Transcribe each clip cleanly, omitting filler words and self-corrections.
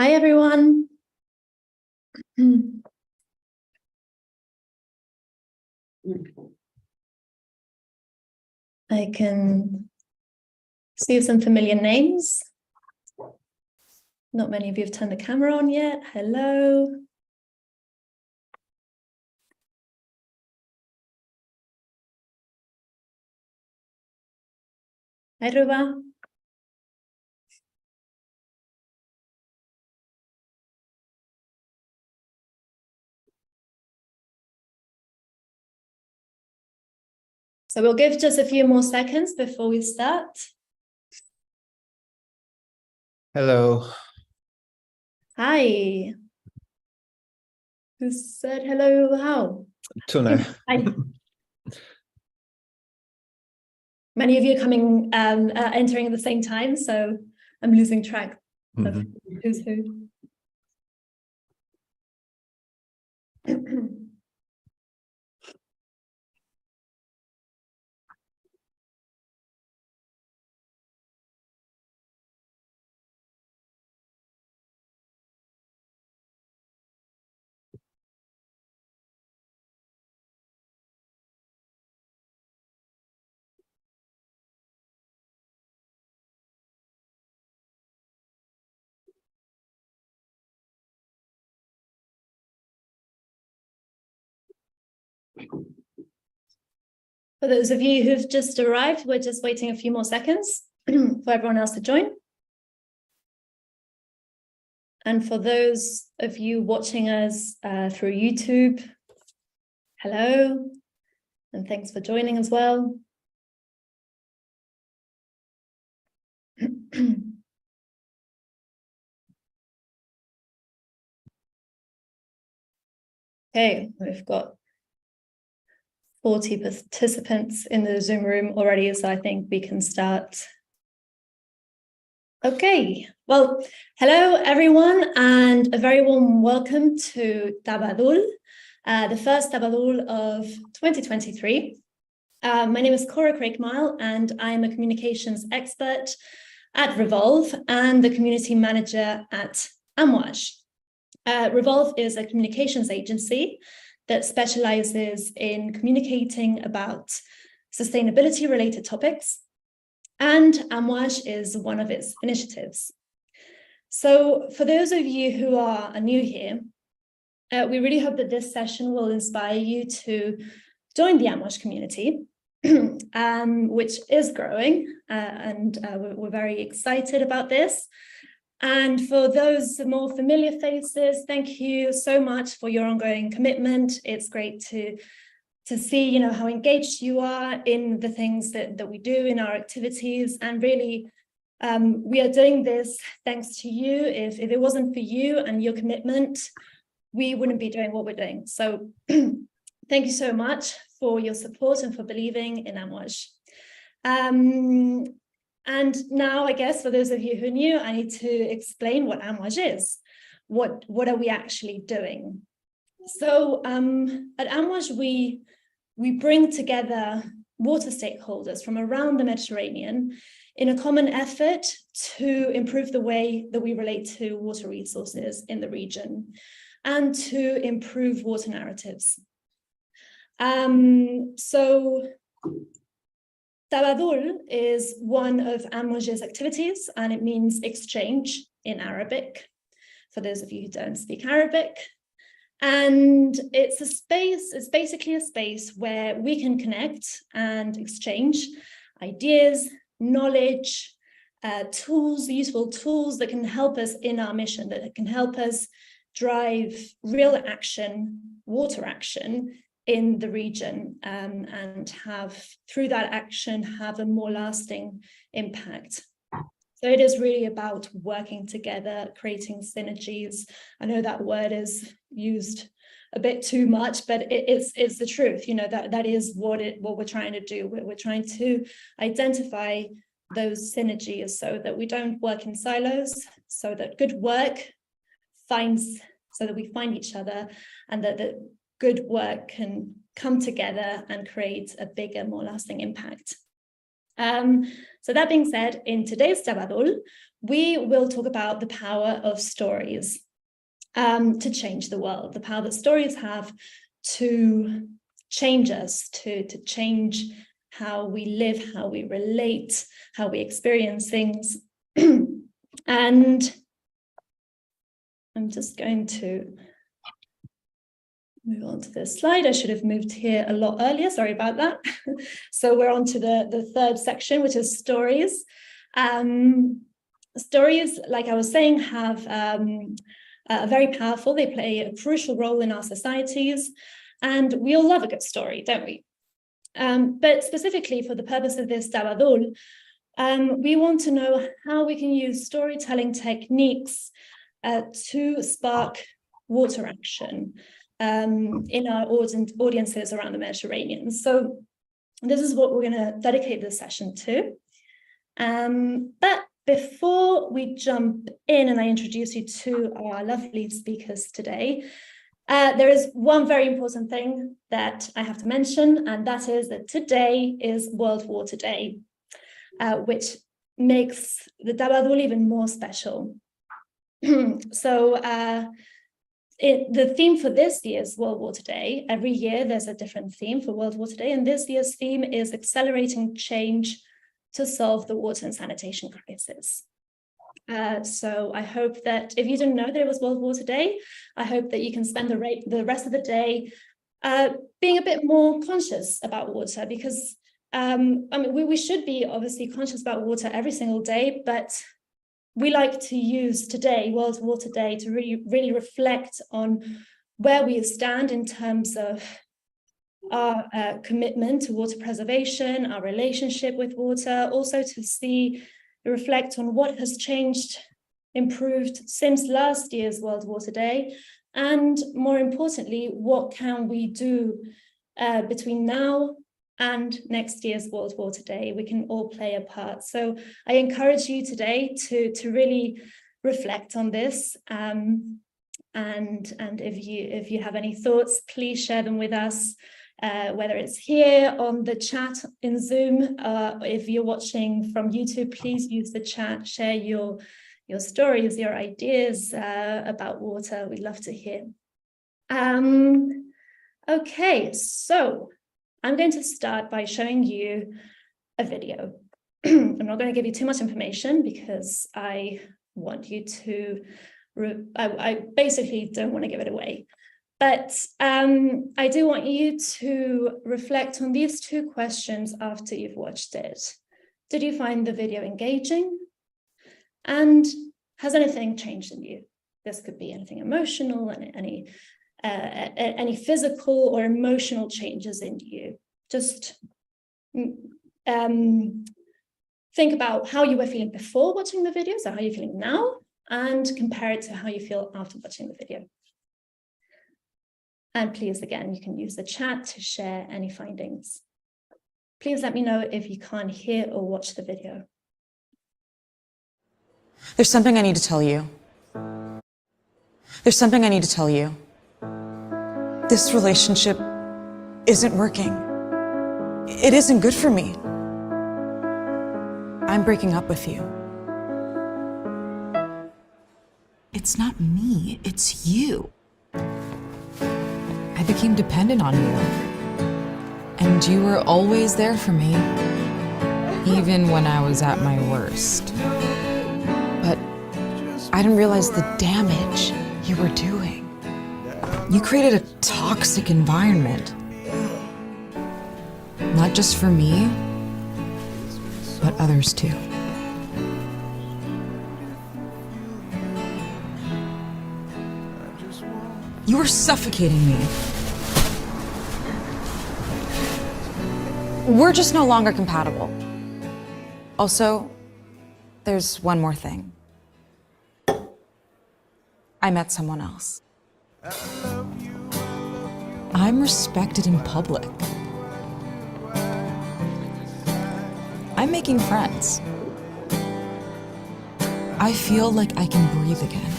Hi, everyone. I can see some familiar names. Not many of you have turned the camera on yet. Hello. Hi, Ruba. So we'll give just a few more seconds before we start. Hello. Hi. Who said hello? How? Tuna. Hi. Many of you are coming, entering at the same time, so I'm losing track of who's who. For those of you who've just arrived, we're just waiting a few more seconds for everyone else to join. And for those of you watching us through YouTube, hello, and thanks for joining as well. Okay, we've got 40 participants in the Zoom room already, so I think we can start. Okay, well, hello everyone, and a very warm welcome to Tabadul, the first Tabadul of 2023. My name is Cora Craigmile, and I am a communications expert at Revolve and the community manager at AMWAJ. Revolve is a communications agency that specializes in communicating about sustainability-related topics, and AMWAJ is one of its initiatives. So for those of you who are new here, we really hope that this session will inspire you to join the AMWAJ community, which is growing, and we're very excited about this. And for those more familiar faces, thank you so much for your ongoing commitment. It's great to see, how engaged you are in the things that we do in our activities. And really, we are doing this thanks to you. If it wasn't for you and your commitment, we wouldn't be doing what we're doing. So thank you so much for your support and for believing in AMWAJ. And now, I guess, for those of you who are new, I need to explain what AMWAJ is. What are we actually doing? So at AMWAJ, we bring together water stakeholders from around the Mediterranean in a common effort to improve the way that we relate to water resources in the region and to improve water narratives. So Tabadul is one of AMWAJ's activities, and it means exchange in Arabic, for those of you who don't speak Arabic. And it's basically a space where we can connect and exchange ideas, knowledge, tools, useful tools that can help us in our mission, that can help us drive real action, water action, in the region, and have, through that action, have a more lasting impact. So it is really about working together, creating synergies. I know that word is used a bit too much, but it's the truth. That is what we're trying to do. We're trying to identify those synergies so that we don't work in silos, so that good work so that we find each other, and that the good work can come together and create a bigger, more lasting impact. So that being said, in today's Tabadul, we will talk about the power of stories to change the world, the power that stories have to change us, to change how we live, how we relate, how we experience things. And I'm just going to move on to this slide. I should have moved here a lot earlier. Sorry about that. So we're on to the third section, which is stories. Stories, like I was saying, have very powerful. They play a crucial role in our societies, and we all love a good story, don't we? But specifically for the purpose of this Tabadul, we want to know how we can use storytelling techniques to spark water action in our audiences around the Mediterranean. So this is what we're going to dedicate this session to. But before we jump in and I introduce you to our lovely speakers today, there is one very important thing that I have to mention, and that is that today is World Water Day, which makes the Tabadul even more special. So the theme for this year's World Water Day, every year there's a different theme for World Water Day, and this year's theme is accelerating change to solve the water and sanitation crisis. So I hope that if you didn't know that it was World Water Day, I hope that you can spend the rest of the day being a bit more conscious about water, because I mean, we should be obviously conscious about water every single day, but we like to use today, World Water Day, to really reflect on where we stand in terms of our commitment to water preservation, our relationship with water, also to reflect on what has changed, improved since last year's World Water Day, and more importantly, what can we do between now and next year's World Water Day? We can all play a part. So I encourage you today to really reflect on this. And if you have any thoughts, please share them with us, whether it's here on the chat in Zoom, if you're watching from YouTube, please use the chat, share your stories, your ideas about water. We'd love to hear. Okay, so I'm going to start by showing you a video. I'm not going to give you too much information because I want you to, I basically don't want to give it away. But I do want you to reflect on these two questions after you've watched it. Did you find the video engaging? And has anything changed in you? This could be anything emotional, any physical or emotional changes in you. Just think about how you were feeling before watching the video, so how you're feeling now, and compare it to how you feel after watching the video. And please, again, you can use the chat to share any findings. Please let me know if you can't hear or watch the video. There's something I need to tell you. There's something I need to tell you. This relationship isn't working. It isn't good for me. I'm breaking up with you. It's not me, it's you. I became dependent on you. And you were always there for me, even when I was at my worst. But I didn't realize the damage you were doing. You created a toxic environment. Not just for me, but others too. You were suffocating me. We're just no longer compatible. Also, there's one more thing. I met someone else. I'm respected in public. I'm making friends. I feel like I can breathe again.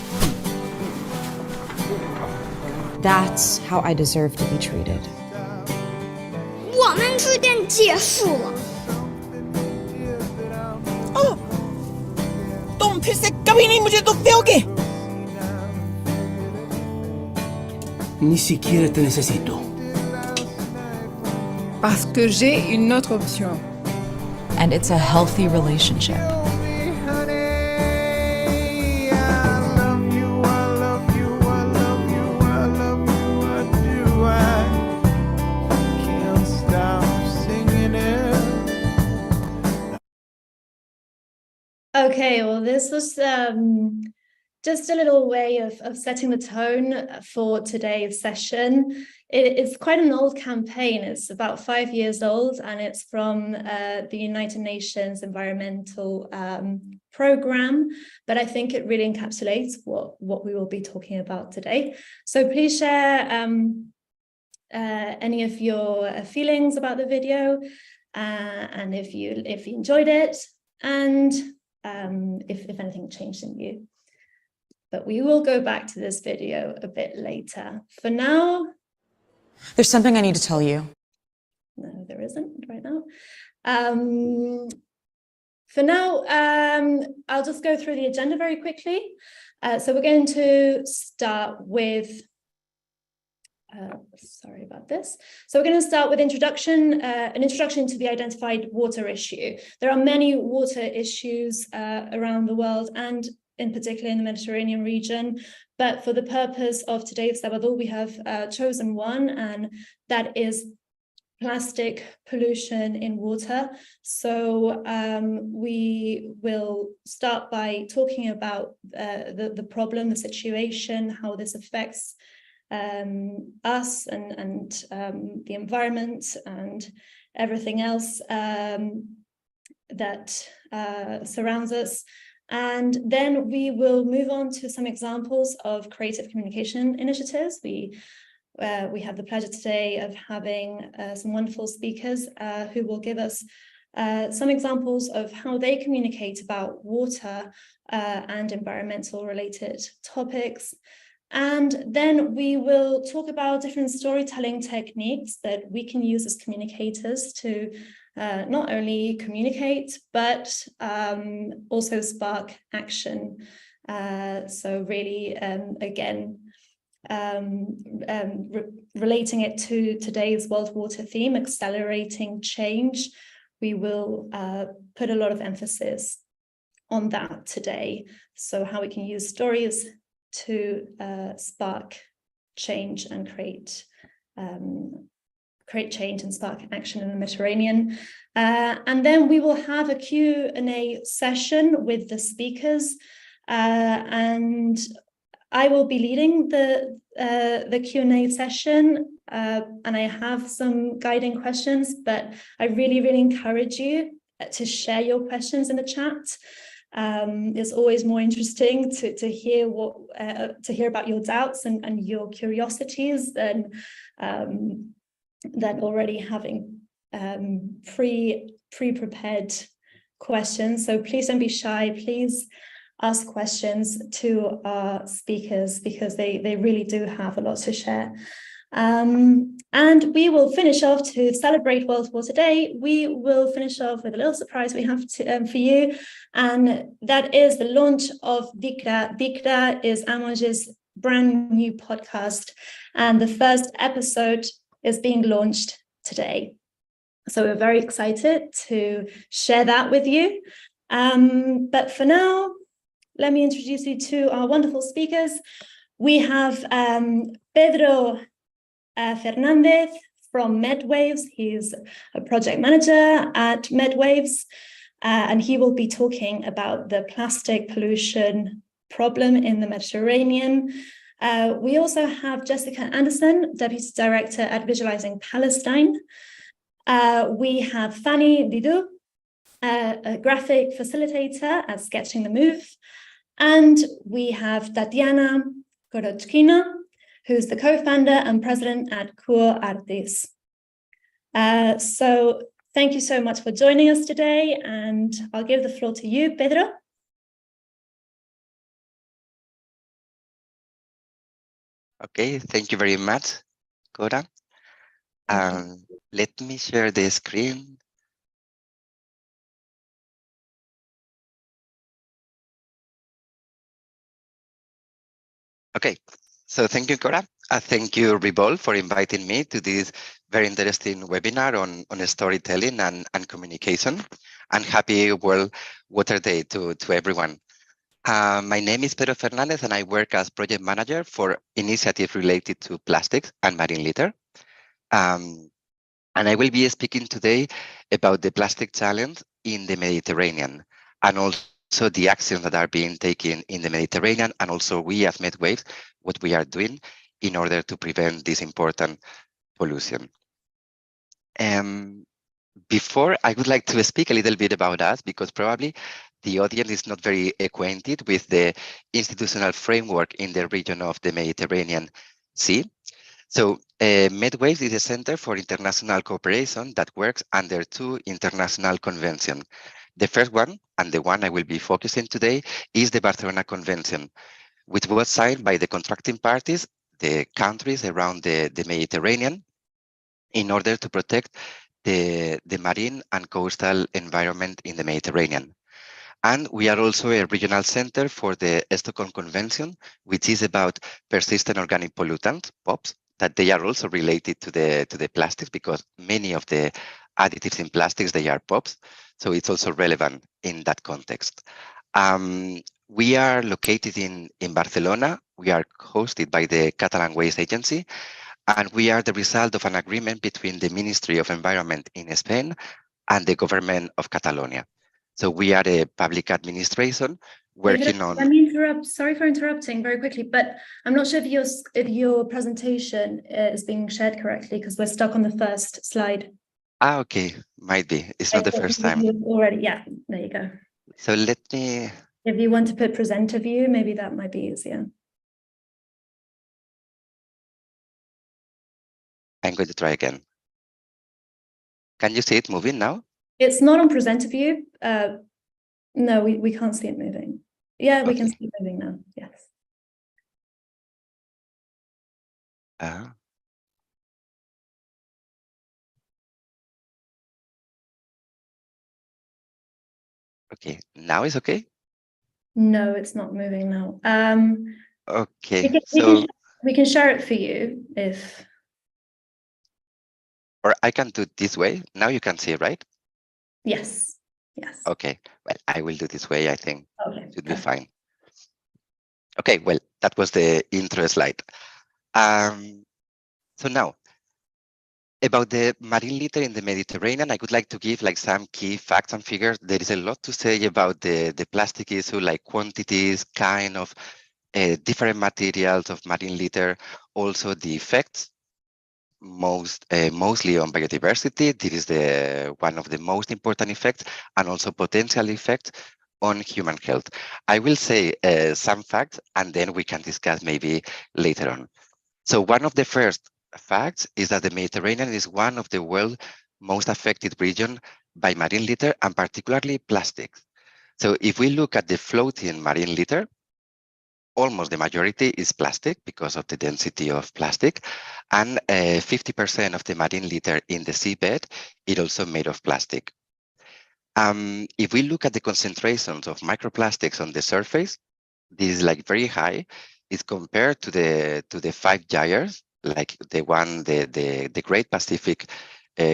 That's how I deserve to be treated. 我们之间结束了。फिर से कभी नहीं मुझे दुख दोगे। Ni siquiera te necesito. Parce que j'ai une autre option. And it's a healthy relationship. Okay, well, this was just a little way of setting the tone for today's session. It's quite an old campaign. It's about 5 years old, and it's from the United Nations Environmental Program. But I think it really encapsulates what we will be talking about today. So please share any of your feelings about the video, and if you enjoyed it, and if anything changed in you. But we will go back to this video a bit later. For now, There's something I need to tell you. no, there isn't right now. For now, I'll just go through the agenda very quickly. So we're going to start with, sorry about this. So we're going to start with an introduction to the identified water issue. There are many water issues around the world, and in particular in the Mediterranean region. But for the purpose of today's Tabadul, we have chosen one, and that is plastic pollution in water. So we will start by talking about the problem, the situation, how this affects us and the environment and everything else that surrounds us. And then we will move on to some examples of creative communication initiatives. We have the pleasure today of having some wonderful speakers who will give us some examples of how they communicate about water and environmental related topics. And then we will talk about different storytelling techniques that we can use as communicators to not only communicate, but also spark action. So really, again, relating it to today's World Water theme, accelerating change, we will put a lot of emphasis on that today. So how we can use stories to spark change and create change and spark action in the Mediterranean. And then we will have a Q&A session with the speakers, and I will be leading the Q&A session, and I have some guiding questions, but I really, really encourage you to share your questions in the chat. It's always more interesting to hear about your doubts and your curiosities than already having pre-prepared questions. So please don't be shy. Please ask questions to our speakers, because they really do have a lot to share. And we will finish off to celebrate World Water Day. We will finish off with a little surprise we have for you, and that is the launch of Dikra. Dikra is AMWAJ's brand new podcast, and the first episode is being launched today. So we're very excited to share that with you. But for now, let me introduce you to our wonderful speakers. We have Pedro Fernandez from MedWaves. He's a project manager at MedWaves, and he will be talking about the plastic pollution problem in the Mediterranean. We also have Jessica Anderson, Deputy Director at Visualizing Palestine. We have Fanny Didou, a graphic facilitator at Sketching the Move. And we have Tatiana Korochkina, who's the co-founder and president at Cour Artis. So thank you so much for joining us today, and I'll give the floor to you, Pedro. Okay, thank you very much, Cora. Let me share the screen. Okay, so thank you, Cora. Thank you, Revolve, for inviting me to this very interesting webinar on storytelling and communication. And happy World Water Day to everyone. My name is Pedro Fernandez, and I work as project manager for initiatives related to plastics and marine litter. And I will be speaking today about the plastic challenge in the Mediterranean, and also the actions that are being taken in the Mediterranean, and also we as MedWaves, what we are doing in order to prevent this important pollution. Before, I would like to speak a little bit about us, because probably the audience is not very acquainted with the institutional framework in the region of the Mediterranean Sea. So MedWaves is a center for international cooperation that works under two international conventions. The first one, and the one I will be focusing today, is the Barcelona Convention, which was signed by the contracting parties, the countries around the Mediterranean, in order to protect the marine and coastal environment in the Mediterranean. And we are also a regional center for the Stockholm Convention, which is about persistent organic pollutants, POPs, that they are also related to the plastics, because many of the additives in plastics, they are POPs. So it's also relevant in that context. We are located in Barcelona. We are hosted by the Catalan Waste Agency, and we are the result of an agreement between the Ministry of Environment in Spain and the government of Catalonia. So we are a public administration working on. Let me interrupt. Sorry for interrupting very quickly, but I'm not sure if your presentation is being shared correctly, because we're stuck on the first slide. Okay, might be. It's not the first time. Already, yeah. There you go. So let me. If you want to put presenter view, maybe that might be easier. I'm going to try again. Can you see it moving now? It's not on presenter view. No, we can't see it moving. Yeah, we can see it moving now. Yes. Okay, now it's okay? No, it's not moving now. Okay, so. We can share it for you if. Or I can do it this way. Now you can see, right? Yes. Yes. Okay, well, I will do this way, I think. Okay. Should be fine. Okay, well, that was the intro slide. So now, about the marine litter in the Mediterranean, I would like to give like some key facts and figures. There is a lot to say about the plastic issue, like quantities, kind of different materials of marine litter, also the effects, mostly on biodiversity. This is one of the most important effects, and also potential effects on human health. I will say some facts, and then we can discuss maybe later on. So one of the first facts is that the Mediterranean is one of the world's most affected regions by marine litter, and particularly plastics. So if we look at the floating marine litter, almost the majority is plastic because of the density of plastic, and 50% of the marine litter in the seabed is also made of plastic. If we look at the concentrations of microplastics on the surface, this is like very high. It's compared to the 5 gyres, like the Great Pacific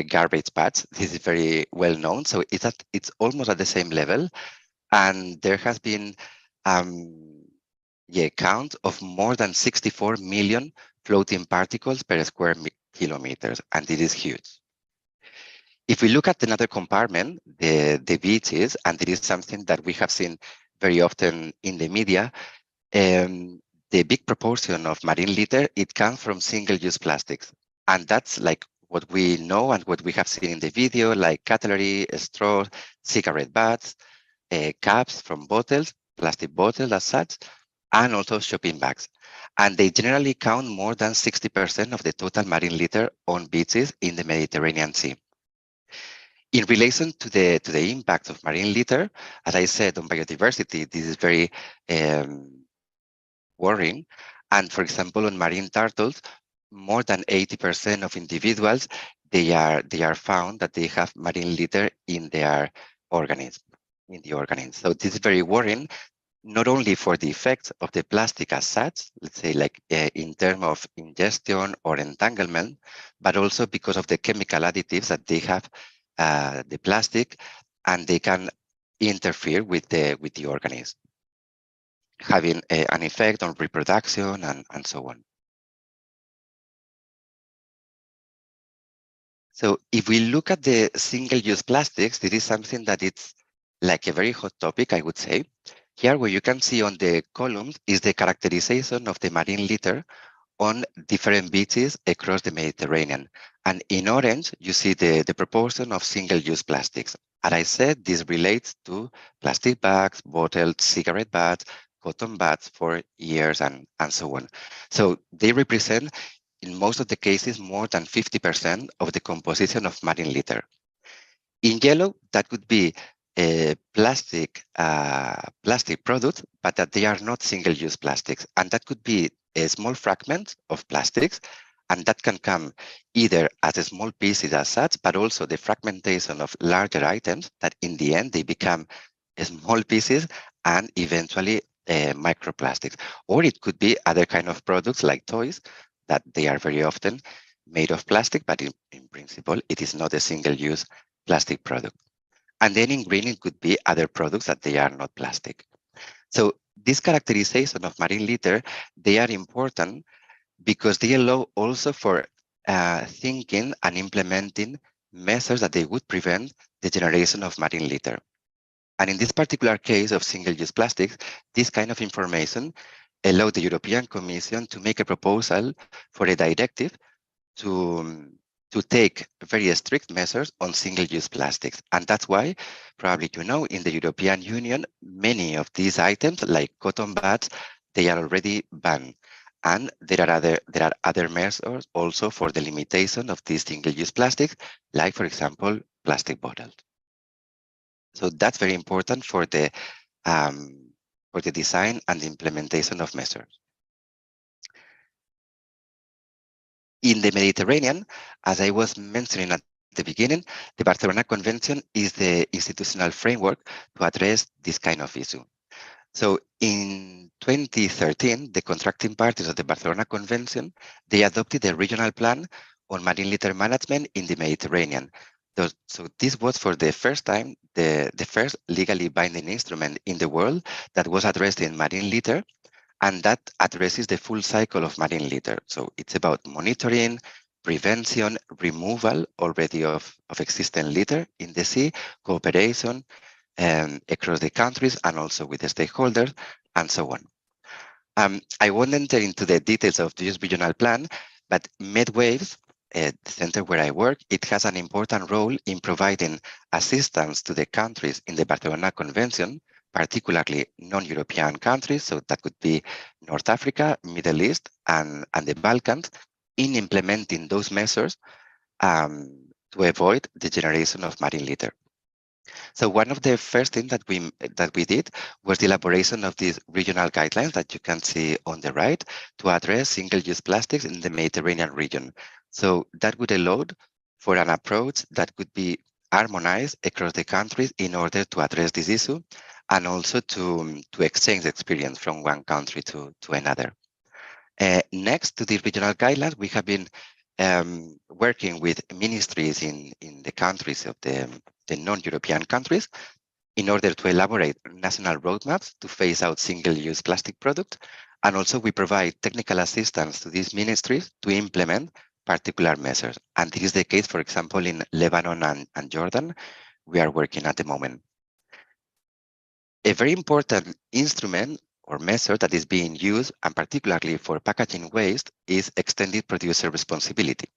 garbage patch. This is very well known. So it's almost at the same level, and there has been the count of more than 64 million floating particles per square kilometers, and this is huge. If we look at another compartment, the beaches, and it is something that we have seen very often in the media, the big proportion of marine litter, it comes from single-use plastics. And that's like what we know and what we have seen in the video, like cutlery, straws, cigarette butts, caps from bottles, plastic bottles as such, and also shopping bags. And they generally count more than 60% of the total marine litter on beaches in the Mediterranean Sea. In relation to the impact of marine litter, as I said, on biodiversity, this is very worrying. And for example, on marine turtles, more than 80% of individuals, they are found that they have marine litter in their organism, So this is very worrying. not only for the effects of the plastic as such, let's say like in terms of ingestion or entanglement, but also because of the chemical additives that they have, the plastic, and they can interfere with the organism, having an effect on reproduction and so on. So if we look at the single-use plastics, this is something that it's like a very hot topic, I would say. Here, what you can see on the columns is the characterization of the marine litter on different beaches across the Mediterranean. And in orange, you see the proportion of single-use plastics. As I said, this relates to plastic bags, bottles, cigarette butts, cotton buds for years and so on. So they represent, in most of the cases, more than 50% of the composition of marine litter. In yellow, that could be plastic products, but that they are not single-use plastics. And that could be a small fragment of plastics, and that can come either as a small pieces as such, but also the fragmentation of larger items that in the end, they become small pieces and eventually microplastics. Or it could be other kind of products like toys that they are very often made of plastic, but in principle, it is not a single-use plastic product. And then in green, it could be other products that they are not plastic. So this characterization of marine litter, they are important because they allow also for thinking and implementing measures that they would prevent the generation of marine litter. And in this particular case of single-use plastics, this kind of information allowed the European Commission to make a proposal for a directive to take very strict measures on single-use plastics. And that's why, probably you know, in the European Union, many of these items, like cotton buds, they are already banned. And there are other measures also for the limitation of these single-use plastics, like, for example, plastic bottles. So that's very important for the design and the implementation of measures. In the Mediterranean, as I was mentioning at the beginning, the Barcelona Convention is the institutional framework to address this kind of issue. So in 2013, the contracting parties of the Barcelona Convention, they adopted a regional plan on marine litter management in the Mediterranean. So this was for the first time, the first legally binding instrument in the world that was addressing marine litter, and that addresses the full cycle of marine litter. So it's about monitoring, prevention, removal already of existing litter in the sea, cooperation across the countries and also with the stakeholders, and so on. I won't enter into the details of this regional plan, but MedWaves, the center where I work, it has an important role in providing assistance to the countries in the Barcelona Convention, particularly non-European countries, so that could be North Africa, Middle East, and the Balkans, in implementing those measures to avoid the generation of marine litter. So one of the first things that we did was the elaboration of these regional guidelines that you can see on the right to address single-use plastics in the Mediterranean region. So that would allow for an approach that could be harmonized across the countries in order to address this issue and also to exchange experience from one country to another. Next to these regional guidelines, we have been working with ministries in the countries of the non-European countries in order to elaborate national roadmaps to phase out single-use plastic products. And also we provide technical assistance to these ministries to implement particular measures. And this is the case, for example, in Lebanon and Jordan, we are working at the moment. A very important instrument or measure that is being used, and particularly for packaging waste, is extended producer responsibility.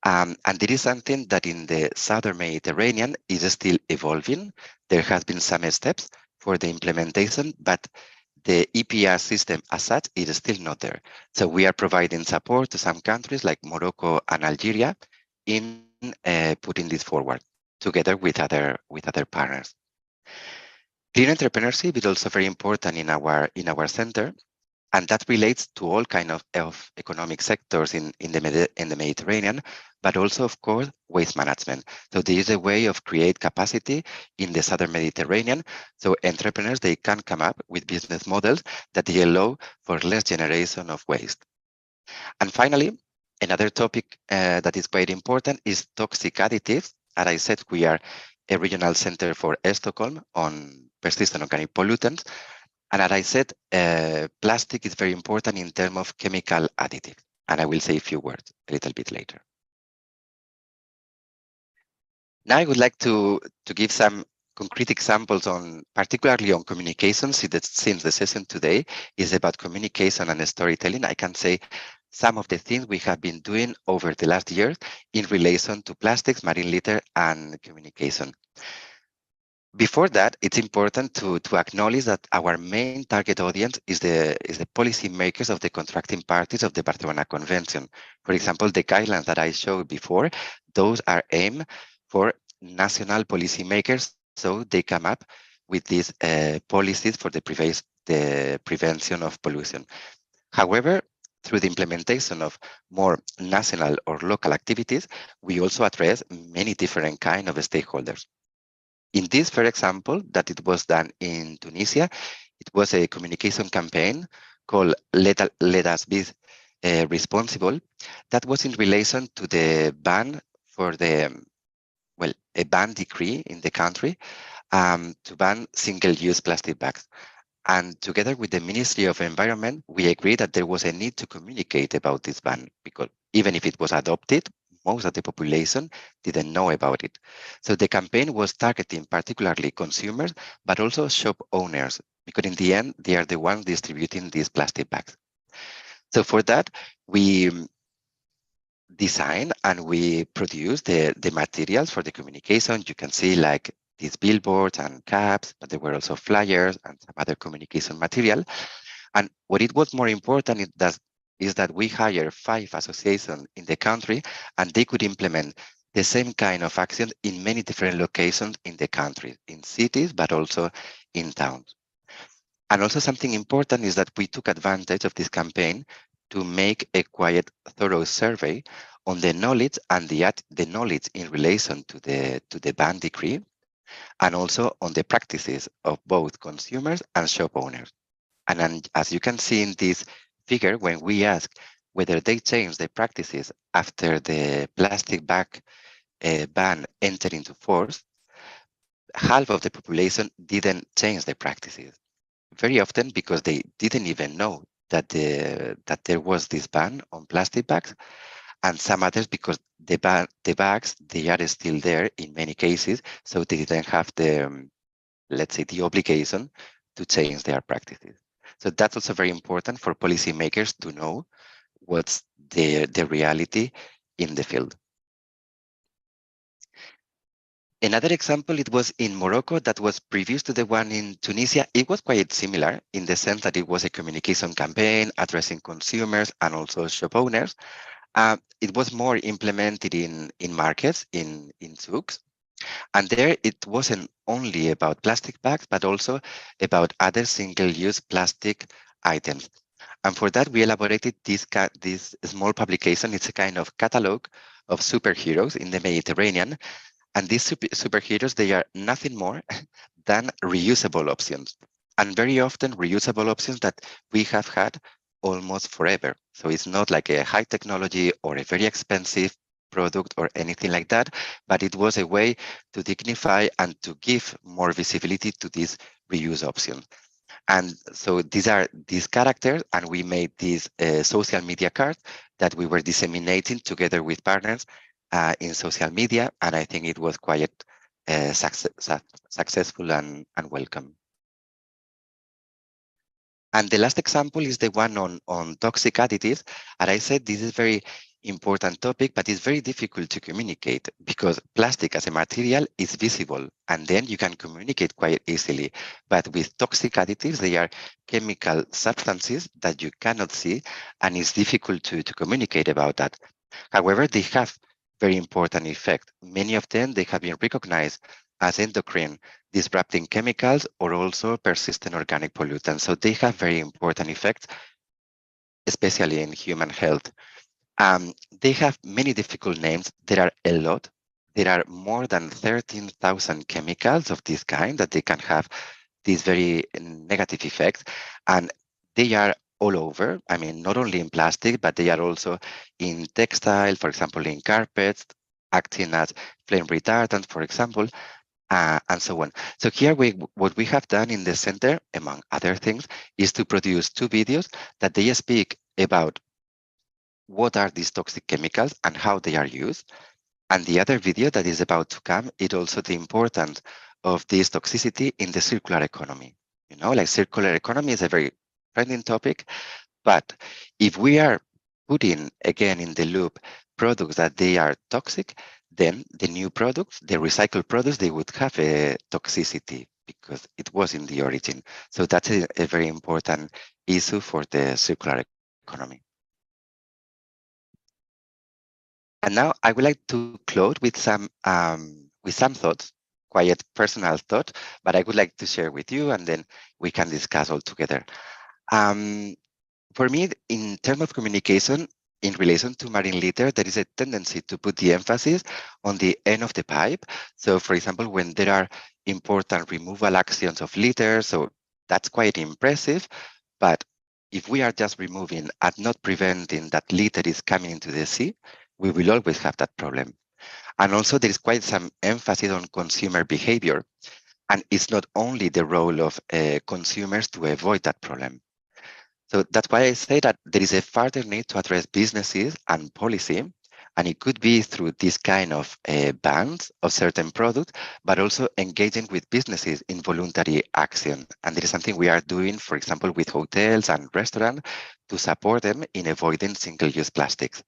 And it is something that in the Southern Mediterranean is still evolving. There has been some steps for the implementation, but the EPR system as such is still not there. So we are providing support to some countries like Morocco and Algeria in putting this forward together with other partners. Clean entrepreneurship is also very important in our center. And that relates to all kinds of economic sectors in the Mediterranean, but also, of course, waste management. So there is a way of create capacity in the southern Mediterranean. So entrepreneurs, they can come up with business models that they allow for less generation of waste. And finally, another topic that is quite important is toxic additives. As I said, we are a regional center for Stockholm on persistent organic pollutants. And as I said, plastic is very important in terms of chemical additives. And I will say a few words a little bit later. Now I would like to give some concrete examples on, particularly on communication, since the session today is about communication and storytelling. I can say some of the things we have been doing over the last years in relation to plastics, marine litter, and communication. Before that, it's important to acknowledge that our main target audience is the policy makers of the contracting parties of the Barcelona Convention. For example, the guidelines that I showed before, those are aimed for national policy makers, so they come up with these policies for the prevention of pollution. However, through the implementation of more national or local activities, we also address many different kinds of stakeholders. In this, for example, that it was done in Tunisia, it was a communication campaign called Let Us Be Responsible. That was in relation to the ban for a ban decree in the country to ban single-use plastic bags. And together with the Ministry of Environment, we agreed that there was a need to communicate about this ban, because even if it was adopted, most of the population didn't know about it. So the campaign was targeting particularly consumers, but also shop owners, because in the end, they are the ones distributing these plastic bags. So for that, we design and we produce the materials for the communication. You can see like these billboards and caps, but there were also flyers and some other communication material. And what it was more important is that we hired 5 associations in the country, and they could implement the same kind of action in many different locations in the country, in cities, but also in towns. And also something important is that we took advantage of this campaign to make a quite thorough survey on the knowledge and the knowledge in relation to the ban decree, and also on the practices of both consumers and shop owners. And as you can see in this figure, when we ask whether they changed their practices after the plastic bag ban entered into force, half of the population didn't change their practices. Very often because they didn't even know that there was this ban on plastic bags, and some others because the bags, they are still there in many cases, so they didn't have the, let's say, the obligation to change their practices. So that's also very important for policymakers to know what's the reality in the field. Another example, it was in Morocco that was previous to the one in Tunisia. It was quite similar in the sense that it was a communication campaign addressing consumers and also shop owners. It was more implemented in markets, in souks. And there it wasn't only about plastic bags, but also about other single-use plastic items. And for that, we elaborated this small publication. It's a kind of catalog of superheroes in the Mediterranean. And these superheroes, they are nothing more than reusable options. And very often reusable options that we have had almost forever. So it's not like a high technology or a very expensive product or anything like that, but it was a way to dignify and to give more visibility to these reuse options. And so these are these characters, and we made these social media cards that we were disseminating together with partners in social media, and I think it was quite successful and welcome. And the last example is the one on toxic additives. And I said this is a very important topic, but it's very difficult to communicate because plastic as a material is visible, and then you can communicate quite easily. But with toxic additives, they are chemical substances that you cannot see, and it's difficult to communicate about that. However, they have very important effect. Many of them, they have been recognized as endocrine disrupting chemicals or also persistent organic pollutants. So they have very important effects especially in human health. They have many difficult names. There are a lot. There are more than 13,000 chemicals of this kind that they can have these very negative effects. And they are all over. I mean, not only in plastic, but they are also in textile, for example, in carpets, acting as flame retardant, for example, and so on. So here, what we have done in the center, among other things, is to produce 2 videos that they speak about what are these toxic chemicals and how they are used. And the other video that is about to come is also the importance of this toxicity in the circular economy. You know, like circular economy is a very trending topic, but if we are putting again in the loop products that they are toxic, then the new products, the recycled products, they would have a toxicity because it was in the origin. So that's a very important issue for the circular economy. And now I would like to close with some thoughts, quiet personal thought, but I would like to share with you, and then we can discuss all together. For me, in terms of communication, in relation to marine litter, there is a tendency to put the emphasis on the end of the pipe. So, for example, when there are important removal actions of litter, so that's quite impressive. But if we are just removing and not preventing that litter is coming into the sea, we will always have that problem. And also there is quite some emphasis on consumer behavior. And it's not only the role of consumers to avoid that problem. So that's why I say that there is a further need to address businesses and policy, and it could be through this kind of bans of certain products, but also engaging with businesses in voluntary action. And there is something we are doing, for example, with hotels and restaurants to support them in avoiding single-use plastics.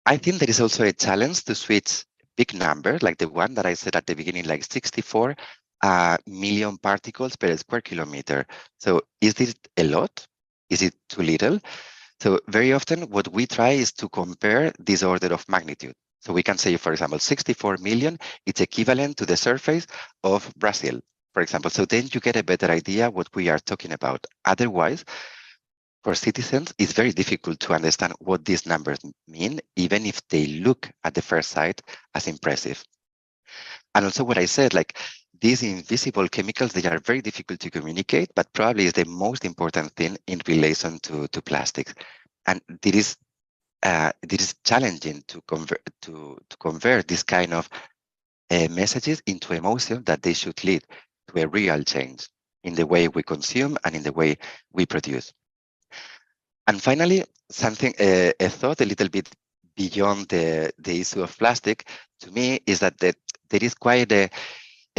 I think there is also a challenge to switch big numbers, like the one that I said at the beginning, like 64 million particles per square kilometer. So is this a lot? Is it too little? So very often what we try is to compare this order of magnitude. So we can say, for example, 64 million, it's equivalent to the surface of Brazil, for example. So then you get a better idea what we are talking about. Otherwise, for citizens, it's very difficult to understand what these numbers mean, even if they look at the first sight as impressive. And also what I said, like these invisible chemicals, they are very difficult to communicate, but probably is the most important thing in relation to plastics. And it is challenging to convert this kind of messages into emotion that they should lead to a real change in the way we consume and in the way we produce. And finally, something, a thought a little bit beyond the issue of plastic, to me, is that there is quite a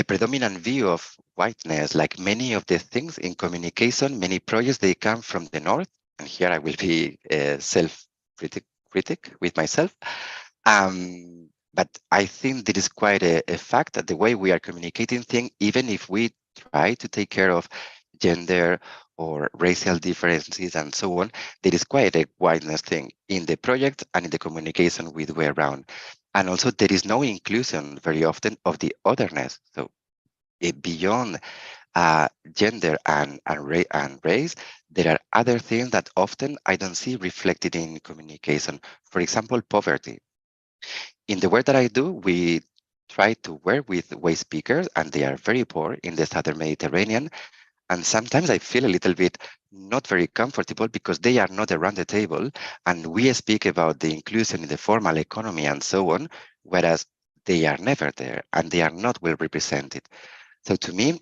predominant view of whiteness. Like many of the things in communication, many projects, they come from the north. And here I will be self-critic with myself. But I think there is quite a fact that the way we are communicating things, even if we try to take care of gender or racial differences and so on, there is quite a whiteness thing in the project and in the communication we do around. And also there is no inclusion very often of the otherness. So beyond gender and race, there are other things that often I don't see reflected in communication. For example, poverty. In the work that I do, we try to work with waste speakers, and they are very poor in the southern Mediterranean. And sometimes I feel a little bit not very comfortable because they are not around the table. And we speak about the inclusion in the formal economy and so on, whereas they are never there and they are not well represented. So to me,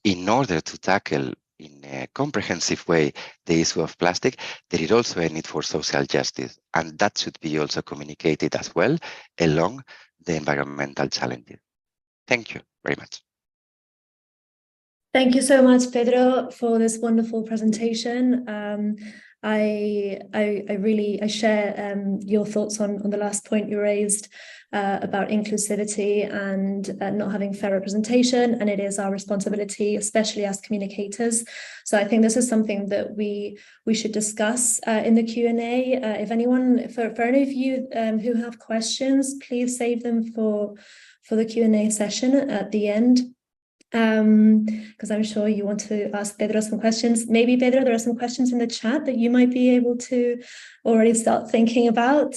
in order to tackle in a comprehensive way the issue of plastic, there is also a need for social justice. And that should be also communicated as well along the environmental challenges. Thank you very much. Thank you so much, Pedro, for this wonderful presentation. I share your thoughts on the last point you raised about inclusivity and not having fair representation, and it is our responsibility, especially as communicators. So I think this is something that we should discuss in the Q&A. If anyone, for any of you who have questions, please save them for the Q&A session at the end. because I'm sure you want to ask Pedro some questions. Maybe, Pedro, there are some questions in the chat that you might be able to already start thinking about.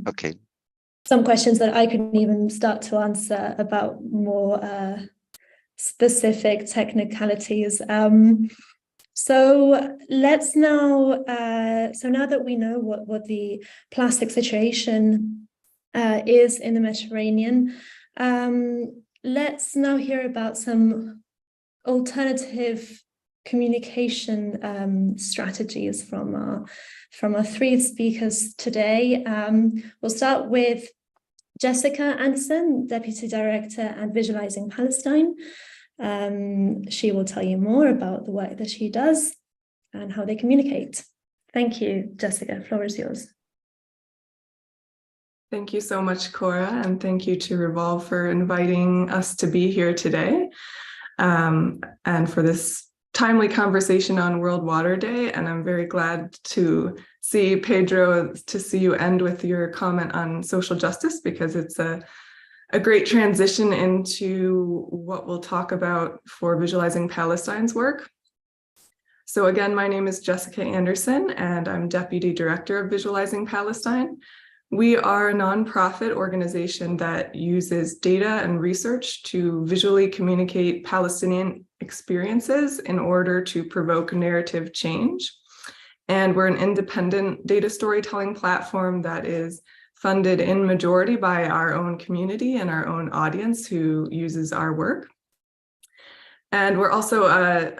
Okay. Some questions that I can even start to answer about more specific technicalities. So let's now, so now that we know what the plastic situation is in the Mediterranean, let's now hear about some alternative communication strategies from our three speakers today. We'll start with Jessica Anderson, Deputy Director at Visualizing Palestine. She will tell you more about the work that she does and how they communicate. Thank you, Jessica. The floor is yours. Thank you so much, Cora, and thank you to Revolve for inviting us to be here today and for this timely conversation on World Water Day. And I'm very glad to see, Pedro, to see you end with your comment on social justice, because it's a great transition into what we'll talk about for Visualizing Palestine's work. So again, my name is Jessica Anderson, and I'm Deputy Director of Visualizing Palestine. We are a nonprofit organization that uses data and research to visually communicate Palestinian experiences in order to provoke narrative change. And we're an independent data storytelling platform that is funded in majority by our own community and our own audience who uses our work. And we're also,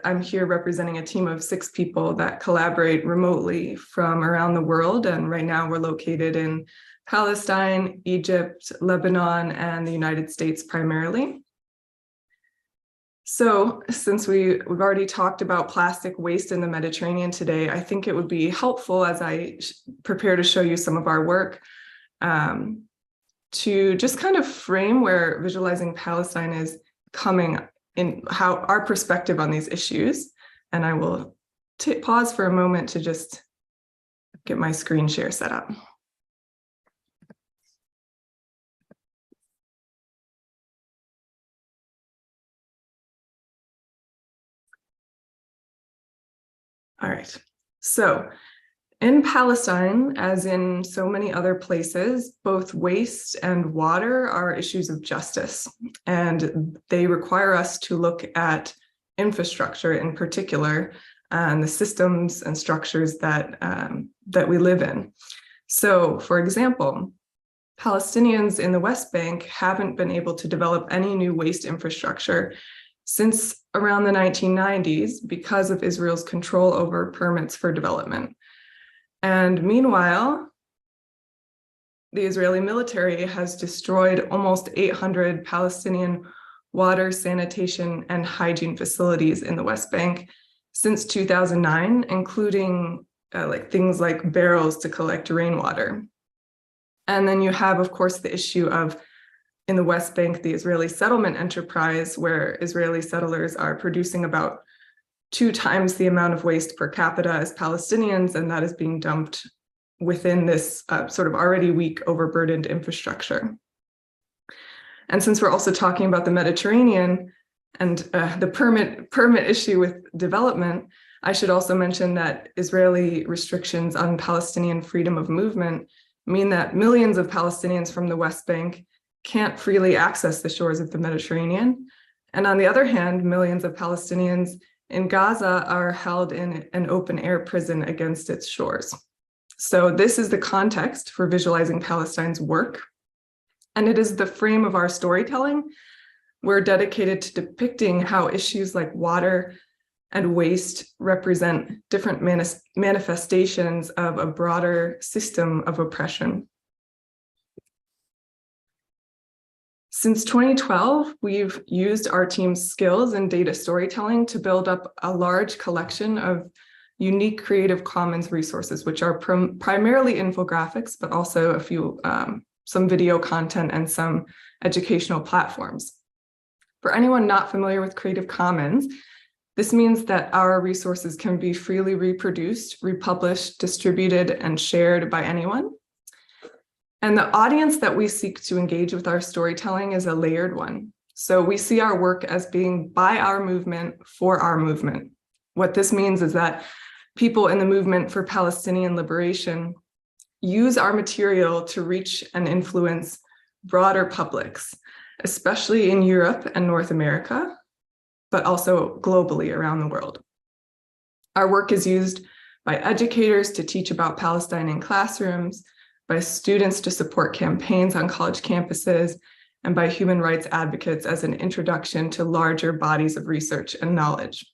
I'm here representing a team of 6 people that collaborate remotely from around the world. And right now we're located in Palestine, Egypt, Lebanon, and the United States primarily. So since we've already talked about plastic waste in the Mediterranean today, I think it would be helpful as I prepare to show you some of our work to just kind of frame where Visualizing Palestine is coming in, how our perspective on these issues. And I will pause for a moment to just get my screen share set up. All right, so in Palestine, as in so many other places, both waste and water are issues of justice, and they require us to look at infrastructure in particular and the systems and structures that, that we live in. So, for example, Palestinians in the West Bank haven't been able to develop any new waste infrastructure since around the 1990s because of Israel's control over permits for development. And meanwhile, the Israeli military has destroyed almost 800 Palestinian water, sanitation, and hygiene facilities in the West Bank since 2009, including things like barrels to collect rainwater. And then you have, of course, the issue of, in the West Bank, the Israeli settlement enterprise, where Israeli settlers are producing about 2 times the amount of waste per capita as Palestinians, and that is being dumped within this sort of already weak, overburdened infrastructure. And since we're also talking about the Mediterranean and the permit issue with development, I should also mention that Israeli restrictions on Palestinian freedom of movement mean that millions of Palestinians from the West Bank can't freely access the shores of the Mediterranean. And on the other hand, millions of Palestinians in Gaza are held in an open air prison against its shores. So this is the context for Visualizing Palestine's work. And it is the frame of our storytelling. We're dedicated to depicting how issues like water and waste represent different manifestations of a broader system of oppression. Since 2012, we've used our team's skills in data storytelling to build up a large collection of unique Creative Commons resources, which are primarily infographics, but also a few, some video content and some educational platforms. For anyone not familiar with Creative Commons, this means that our resources can be freely reproduced, republished, distributed, and shared by anyone. And the audience that we seek to engage with our storytelling is a layered one. So we see our work as being by our movement, for our movement. What this means is that people in the movement for Palestinian liberation use our material to reach and influence broader publics, especially in Europe and North America, but also globally around the world. Our work is used by educators to teach about Palestine in classrooms, by students to support campaigns on college campuses, and by human rights advocates as an introduction to larger bodies of research and knowledge.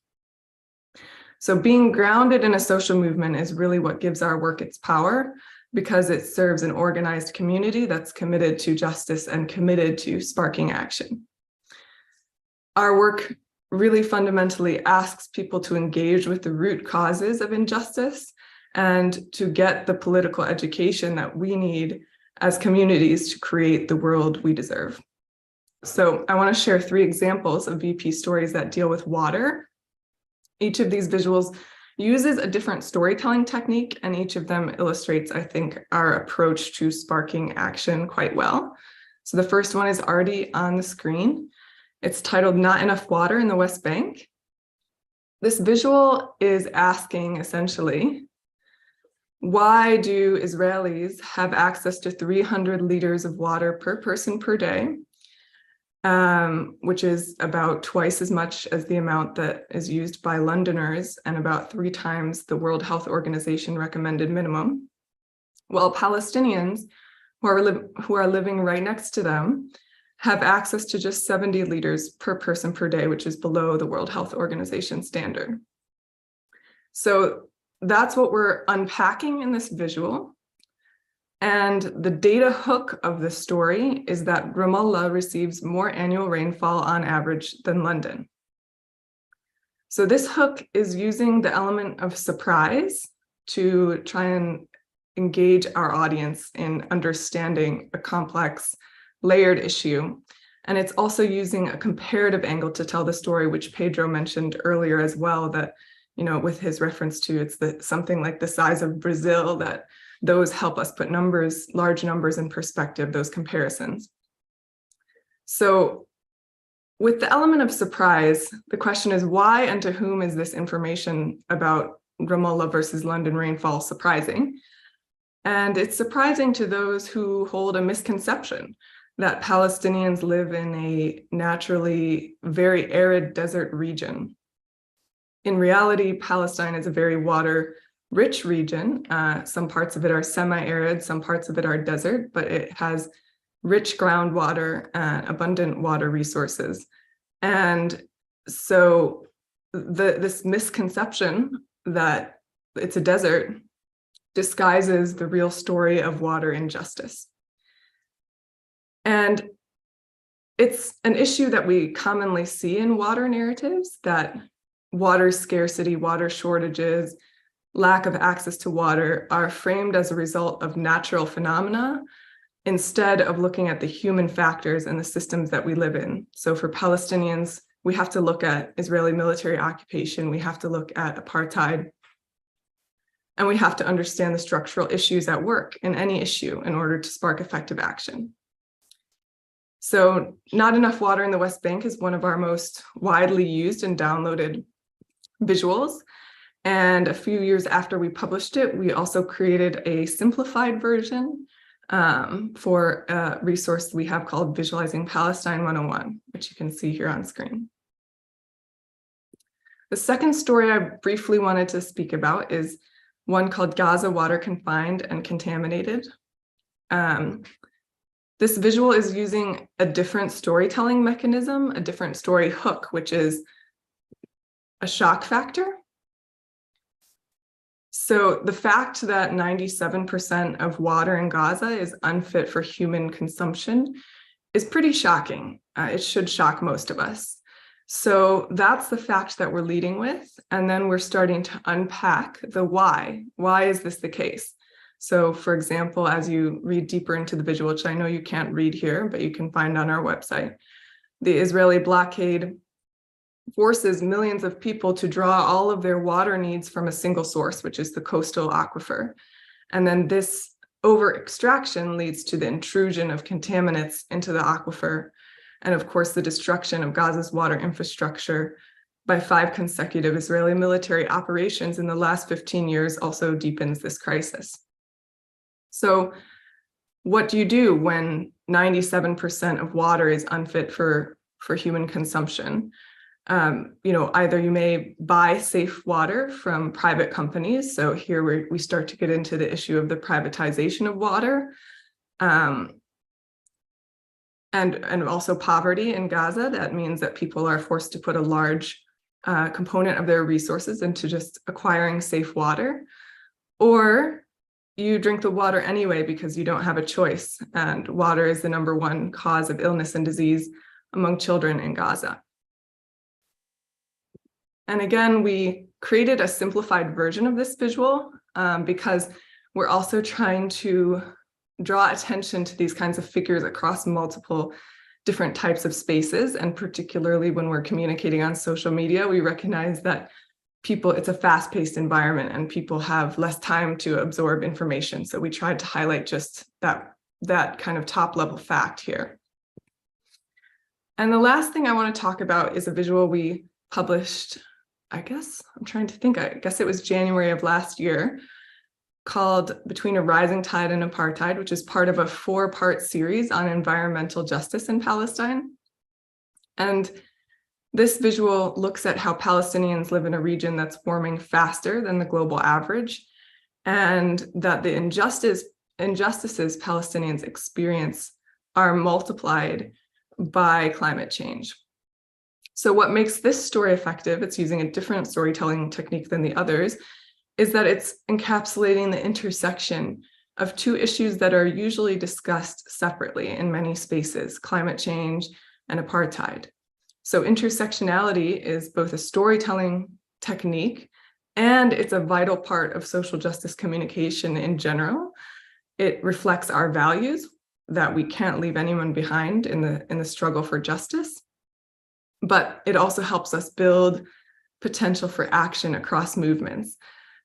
So being grounded in a social movement is really what gives our work its power, because it serves an organized community that's committed to justice and committed to sparking action. Our work really fundamentally asks people to engage with the root causes of injustice and to get the political education that we need as communities to create the world we deserve. So I want to share 3 examples of VP stories that deal with water. Each of these visuals uses a different storytelling technique, and each of them illustrates, I think, our approach to sparking action quite well. So the first one is already on the screen. It's titled "Not Enough Water in the West Bank." This visual is asking, essentially, why do Israelis have access to 300 liters of water per person per day, which is about twice as much as the amount that is used by Londoners and about 3 times the World Health Organization recommended minimum, while Palestinians who are living right next to them have access to just 70 liters per person per day, which is below the World Health Organization standard. So that's what we're unpacking in this visual. And the data hook of the story is that Ramallah receives more annual rainfall on average than London. So this hook is using the element of surprise to try and engage our audience in understanding a complex, layered issue. And it's also using a comparative angle to tell the story, which Pedro mentioned earlier as well, that, you know, with his reference to something like the size of Brazil, that those help us put large numbers in perspective, those comparisons. So with the element of surprise, the question is, why and to whom is this information about Ramallah versus London rainfall surprising? And it's surprising to those who hold a misconception that Palestinians live in a naturally very arid desert region. In reality, Palestine is a very water-rich region. Some parts of it are semi-arid, some parts of it are desert, but it has rich groundwater and abundant water resources. And so this misconception that it's a desert disguises the real story of water injustice. And it's an issue that we commonly see in water narratives, that water scarcity, water shortages, lack of access to water are framed as a result of natural phenomena instead of looking at the human factors and the systems that we live in. So for Palestinians, we have to look at Israeli military occupation, we have to look at apartheid, and we have to understand the structural issues at work in any issue in order to spark effective action. So Not Enough Water in the West Bank is one of our most widely used and downloaded visuals. And a few years after we published it, we also created a simplified version for a resource we have called Visualizing Palestine 101, which you can see here on screen. The second story I briefly wanted to speak about is one called Gaza Water Confined and Contaminated. This visual is using a different storytelling mechanism, a different story hook, which is a shock factor. So the fact that 97% of water in Gaza is unfit for human consumption is pretty shocking. It should shock most of us. So that's the fact that we're leading with. And then we're starting to unpack the why. Why is this the case? So for example, as you read deeper into the visual, which I know you can't read here, but you can find on our website, the Israeli blockade forces millions of people to draw all of their water needs from a single source, which is the coastal aquifer. And then this over-extraction leads to the intrusion of contaminants into the aquifer and of course, the destruction of Gaza's water infrastructure by 5 consecutive Israeli military operations in the last 15 years also deepens this crisis. So what do you do when 97% of water is unfit for human consumption? Either you may buy safe water from private companies. So here we start to get into the issue of the privatization of water, and also poverty in Gaza. That means that people are forced to put a large component of their resources into just acquiring safe water, or you drink the water anyway because you don't have a choice. And water is the #1 cause of illness and disease among children in Gaza. And again, we created a simplified version of this visual because we're also trying to draw attention to these kinds of figures across multiple different types of spaces. And particularly when we're communicating on social media, we recognize that it's a fast-paced environment and people have less time to absorb information. So we tried to highlight just that kind of top-level fact here. And the last thing I want to talk about is a visual we published, I guess it was January of last year, called Between a Rising Tide and Apartheid, which is part of a 4-part series on environmental justice in Palestine. And this visual looks at how Palestinians live in a region that's warming faster than the global average, and that the injustices Palestinians experience are multiplied by climate change. So what makes this story effective, it's using a different storytelling technique than the others, is that it's encapsulating the intersection of 2 issues that are usually discussed separately in many spaces: climate change and apartheid. So intersectionality is both a storytelling technique and it's a vital part of social justice communication in general. It reflects our values that we can't leave anyone behind in the struggle for justice, but it also helps us build potential for action across movements.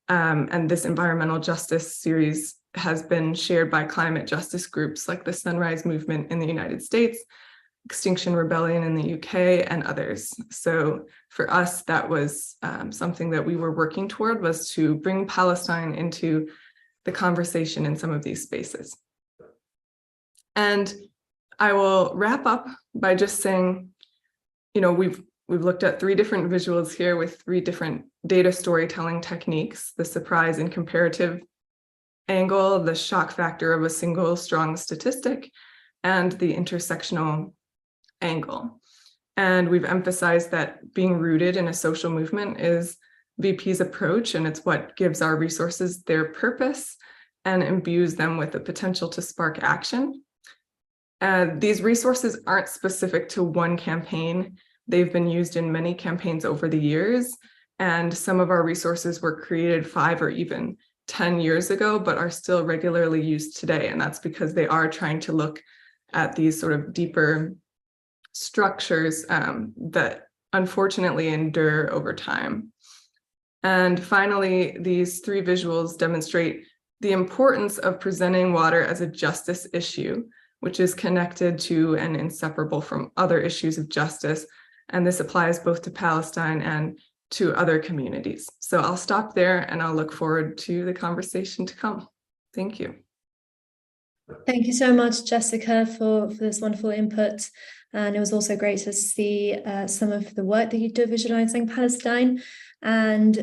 And this environmental justice series has been shared by climate justice groups like the Sunrise Movement in the United States, Extinction Rebellion in the UK, and others. So for us, that was something that we were working toward, was to bring Palestine into the conversation in some of these spaces. And I will wrap up by just saying, we've looked at 3 different visuals here with 3 different data storytelling techniques: the surprise and comparative angle, the shock factor of a single strong statistic, and the intersectional angle. And we've emphasized that being rooted in a social movement is VP's approach, and it's what gives our resources their purpose and imbues them with the potential to spark action. These resources aren't specific to one campaign. They've been used in many campaigns over the years, and some of our resources were created 5 or even 10 years ago, but are still regularly used today. And that's because they are trying to look at these sort of deeper structures that unfortunately endure over time. And finally, these 3 visuals demonstrate the importance of presenting water as a justice issue, which is connected to and inseparable from other issues of justice. And this applies both to Palestine and to other communities. So I'll stop there and I'll look forward to the conversation to come. Thank you. Thank you so much, Jessica, for this wonderful input. And it was also great to see some of the work that you do visualizing Palestine. And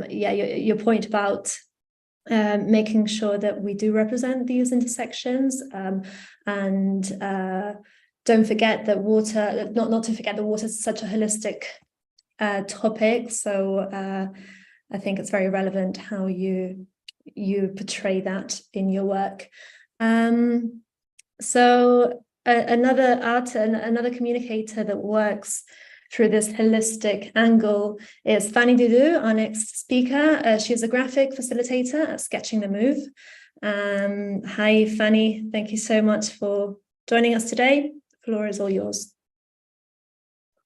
your point about making sure that we do represent these intersections, and don't forget that water, not to forget that water is such a holistic topic. So I think it's very relevant how you portray that in your work. So another communicator that works through this holistic angle is Fanny Doudou, our next speaker. She's a graphic facilitator at Sketching the Move. Hi, Fanny. Thank you so much for joining us today. The floor is all yours.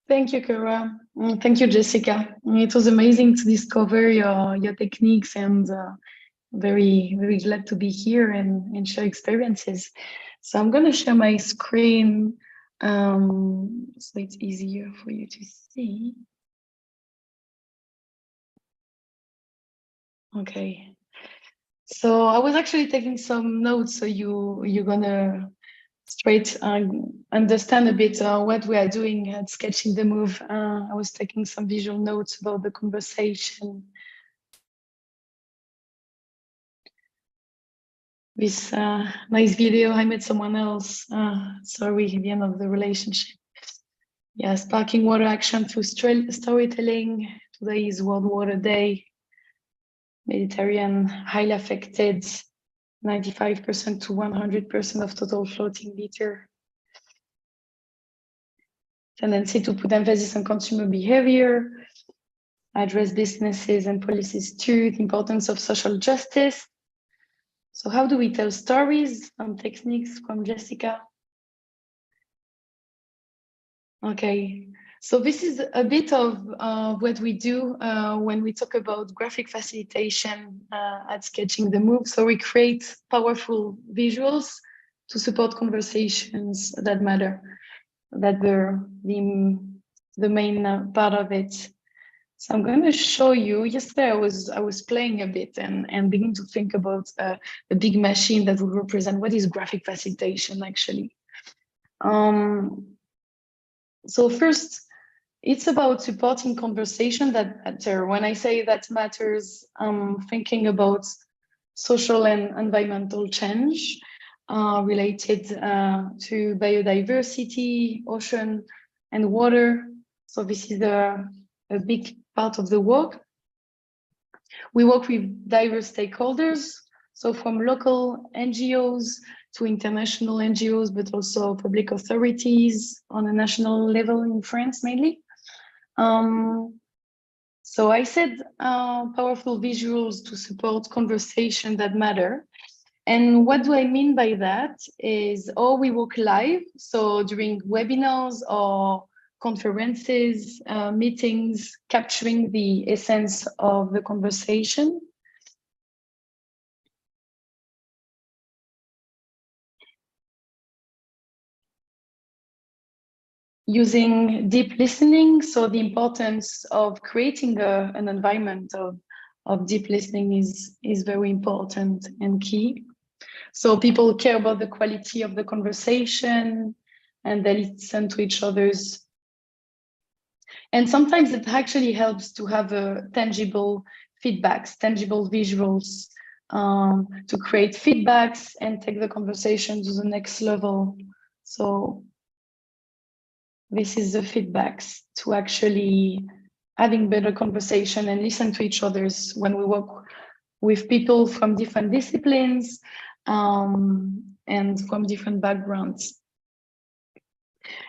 Thank you, Kara. Thank you, Jessica. It was amazing to discover your techniques, and very, very glad to be here and share experiences. So I'm going to share my screen So it's easier for you to see. Okay. So I was actually taking some notes, so you're gonna straight understand a bit what we are doing at Sketching the Move. I was taking some visual notes about the conversation. This nice video, I met someone else. Sorry, the end of the relationship. Yeah, sparking water action through storytelling. Today is World Water Day. Mediterranean, highly affected, 95% to 100% of total floating liter. Tendency to put emphasis on consumer behavior, address businesses and policies too, the importance of social justice. So how do we tell stories? Some techniques from Jessica. Okay, so this is a bit of what we do when we talk about graphic facilitation at Sketching the Move. So we create powerful visuals to support conversations that matter, that the main part of it. So I'm going to show you. Yesterday I was playing a bit and begin to think about a big machine that would represent what is graphic facilitation actually. So first, it's about supporting conversation that matter. When I say that matters, I'm thinking about social and environmental change related to biodiversity, ocean, and water. So this is a big part of the work. We work with diverse stakeholders, so from local NGOs to international NGOs, but also public authorities on a national level in France mainly. So I said powerful visuals to support conversation that matter. And what do I mean by that is, we work live, so during webinars or conferences, meetings, capturing the essence of the conversation. Using deep listening, so the importance of creating an environment of deep listening is very important and key. So people care about the quality of the conversation and they listen to each other's. And sometimes it actually helps to have tangible feedbacks, tangible visuals to create feedbacks and take the conversation to the next level. So this is the feedbacks to actually having better conversation and listen to each other's when we work with people from different disciplines and from different backgrounds.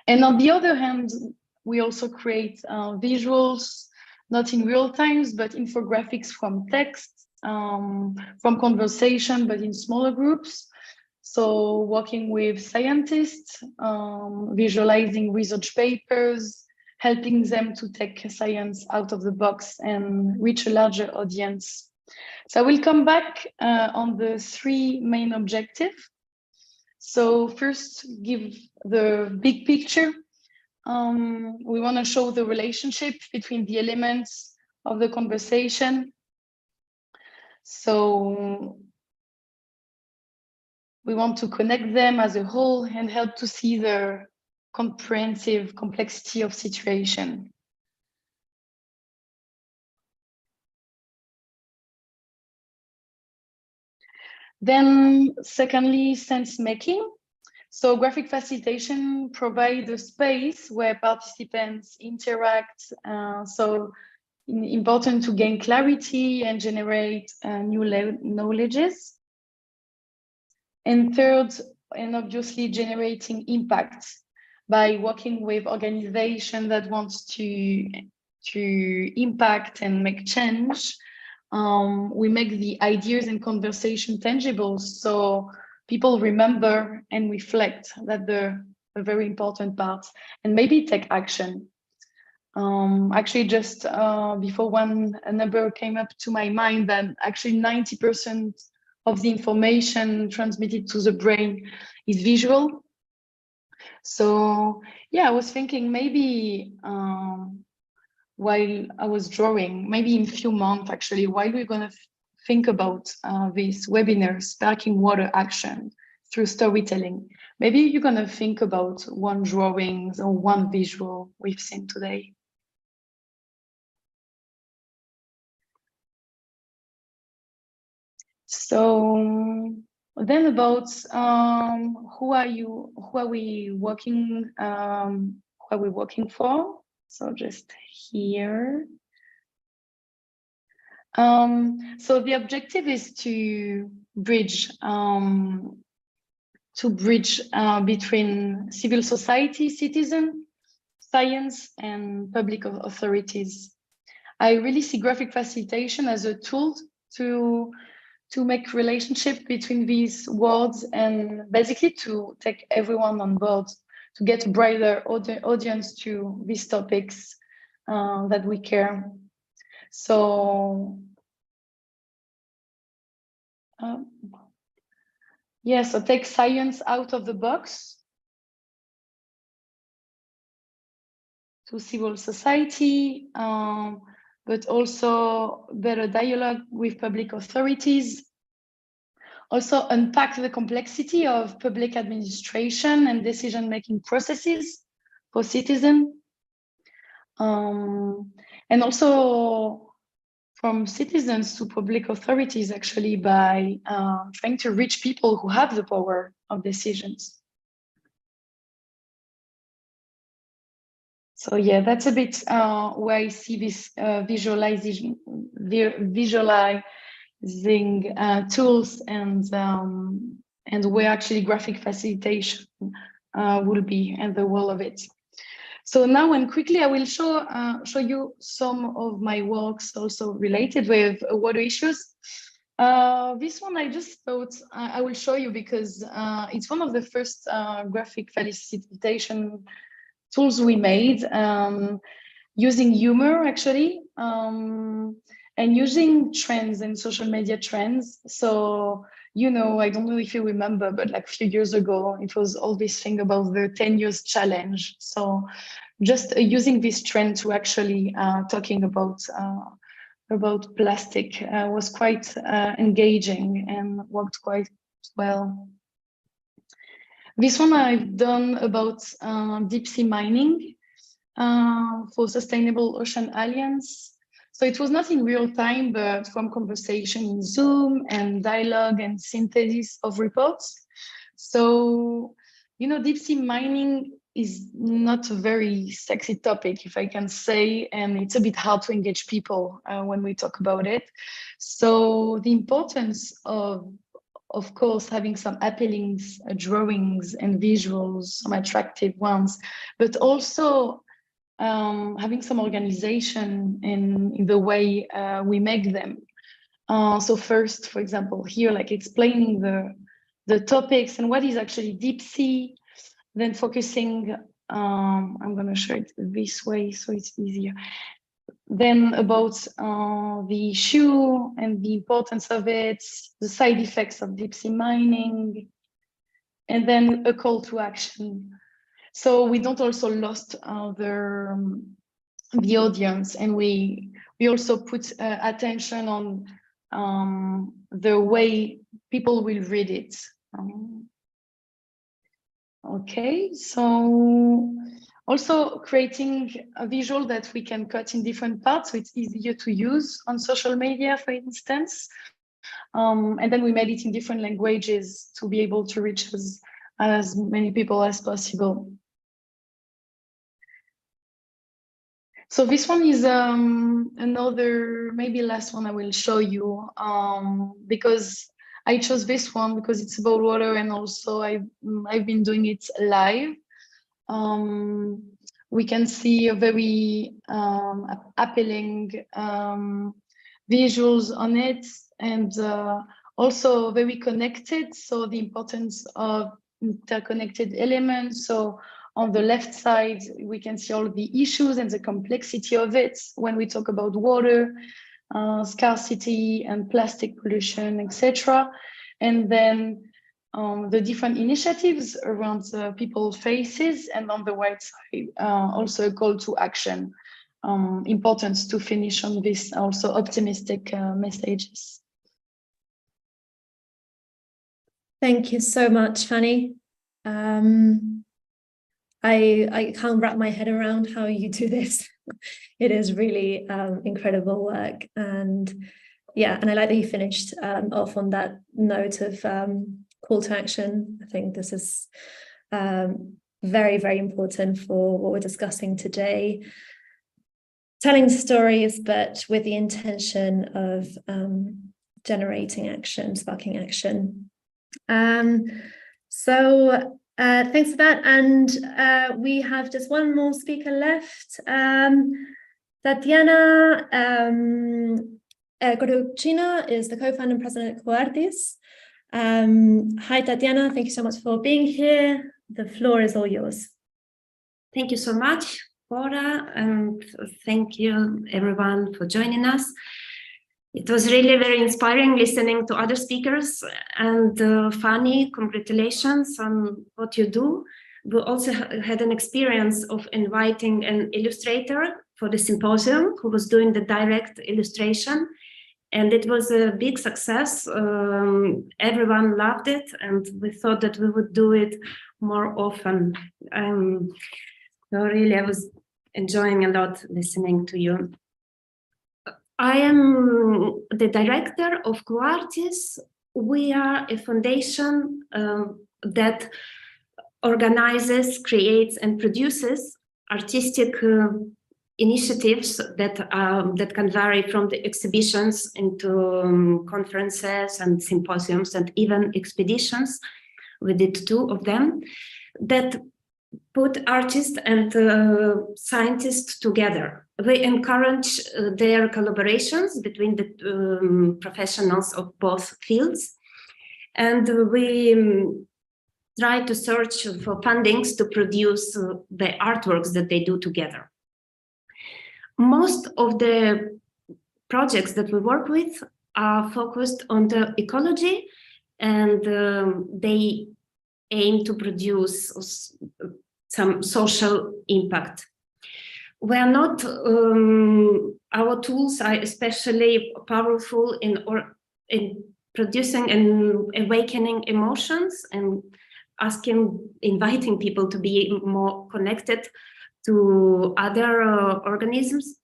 And on the other hand, we also create visuals, not in real times, but infographics from text, from conversation, but in smaller groups. So working with scientists, visualizing research papers, helping them to take science out of the box and reach a larger audience. So I will come back on the three main objectives. So first, give the big picture. We want to show the relationship between the elements of the conversation. So we want to connect them as a whole and help to see the comprehensive complexity of situation. Then secondly, sense making. So graphic facilitation provides a space where participants interact. So important to gain clarity and generate new knowledges. And third, and obviously generating impact by working with organizations that wants to impact and make change. We make the ideas and conversation tangible, so people remember and reflect that they're a very important part, and maybe take action. Actually, just before a number came up to my mind that actually 90% of the information transmitted to the brain is visual. So yeah, I was thinking maybe while I was drawing, maybe in a few months actually, while we're going to think about this webinar, Sparking Water Action through storytelling, maybe you're going to think about one drawing or one visual we've seen today. So then about who are we working for? So just here. So the objective is to bridge between civil society, citizen, science, and public authorities. I really see graphic facilitation as a tool to make relationship between these worlds and basically to take everyone on board, to get a brighter audience to these topics that we care. So yeah, so take science out of the box to civil society, but also better dialogue with public authorities. Also unpack the complexity of public administration and decision-making processes for citizens. And also from citizens to public authorities, actually, by trying to reach people who have the power of decisions. So yeah, that's a bit where I see this visualizing tools and where actually graphic facilitation will be and the role of it. So now and quickly I will show you some of my works also related with water issues. This one I just thought I will show you because it's one of the first graphic facilitation tools we made using humor actually and using trends and social media trends. So, you know, I don't know if you remember, but like a few years ago, it was all this thing about the 10 years challenge. So just using this trend to actually talking about plastic was quite engaging and worked quite well. This one I've done about deep sea mining for Sustainable Ocean Alliance. So it was not in real time, but from conversation in Zoom and dialogue and synthesis of reports. So, you know, deep sea mining is not a very sexy topic, if I can say, and it's a bit hard to engage people when we talk about it. So the importance of course, having some appealing drawings and visuals, some attractive ones, but also having some organization in the way we make them. So first, for example, here, like explaining the topics and what is actually deep sea, then focusing, I'm going to show it this way so it's easier. Then about the issue and the importance of it, the side effects of deep sea mining, and then a call to action. So we don't also lost the audience, and we also put attention on the way people will read it. Okay, so also creating a visual that we can cut in different parts, so it's easier to use on social media, for instance. And then we made it in different languages to be able to reach as many people as possible. So this one is another, maybe last one I will show you because I chose this one because it's about water, and also I've been doing it live. We can see a very appealing visuals on it, and also very connected. So the importance of interconnected elements. So on the left side, we can see all the issues and the complexity of it when we talk about water, scarcity and plastic pollution, etc. And then the different initiatives around people's faces, and on the right side, also a call to action. Important to finish on this also optimistic messages. Thank you so much, Fanny. I can't wrap my head around how you do this. It is really incredible work, and yeah, and I like that you finished off on that note of call to action. I think this is very, very important for what we're discussing today. Telling stories, but with the intention of generating action, sparking action. So thanks for that. And we have just one more speaker left. Tatiana Corrucina is the co-founder and president of Coartis. Hi, Tatiana. Thank you so much for being here. The floor is all yours. Thank you so much, Cora, and thank you everyone for joining us. It was really very inspiring listening to other speakers, and Fanny, congratulations on what you do. We also had an experience of inviting an illustrator for the symposium who was doing the direct illustration, and it was a big success. Everyone loved it, and we thought that we would do it more often. So really, I was enjoying a lot listening to you. I am the director of Coartis. We are a foundation that organizes, creates, and produces artistic initiatives that can vary from the exhibitions into conferences and symposiums and even expeditions. We did 2 of them that put artists and scientists together. We encourage their collaborations between the professionals of both fields, and we try to search for fundings to produce the artworks that they do together. Most of the projects that we work with are focused on the ecology, and they aim to produce some social impact. We are not, our tools are especially powerful in producing and awakening emotions and inviting people to be more connected to other organisms,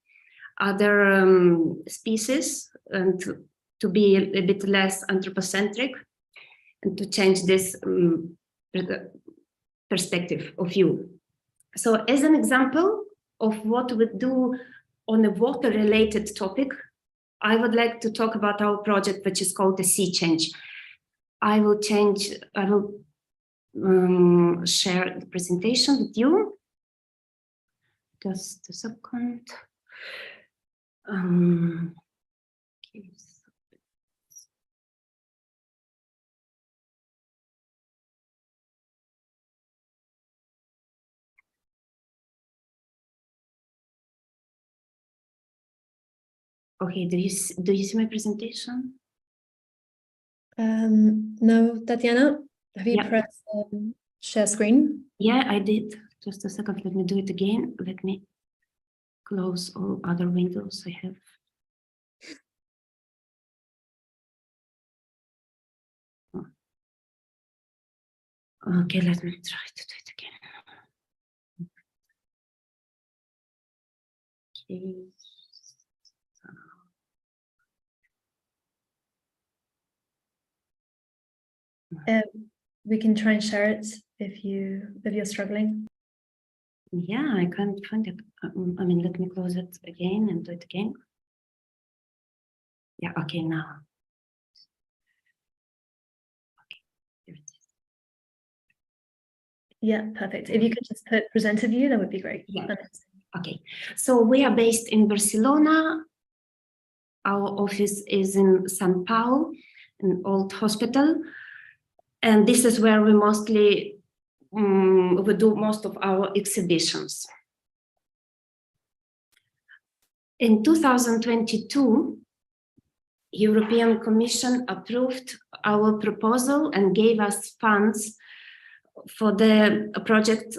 other species, and to be a bit less anthropocentric, and to change this perspective of view. So as an example of what we do on a water-related topic, I would like to talk about our project, which is called the Sea Change. I will share the presentation with you. Just a second. Okay, do you see my presentation? No, Tatiana, have you pressed share screen? Yeah, I did. Just a second, let me do it again. Let me close all other windows I have. Okay, let me try to do it again. Okay. We can try and share it if you're struggling. Yeah, I can't find it. I mean, let me close it again and do it again. Yeah, okay, now. Okay, here it is. Yeah, perfect. If you could just put presenter view, that would be great. Yeah. Okay, so we are based in Barcelona. Our office is in São Paulo, an old hospital. And this is where we mostly we do most of our exhibitions. In 2022, European Commission approved our proposal and gave us funds for the project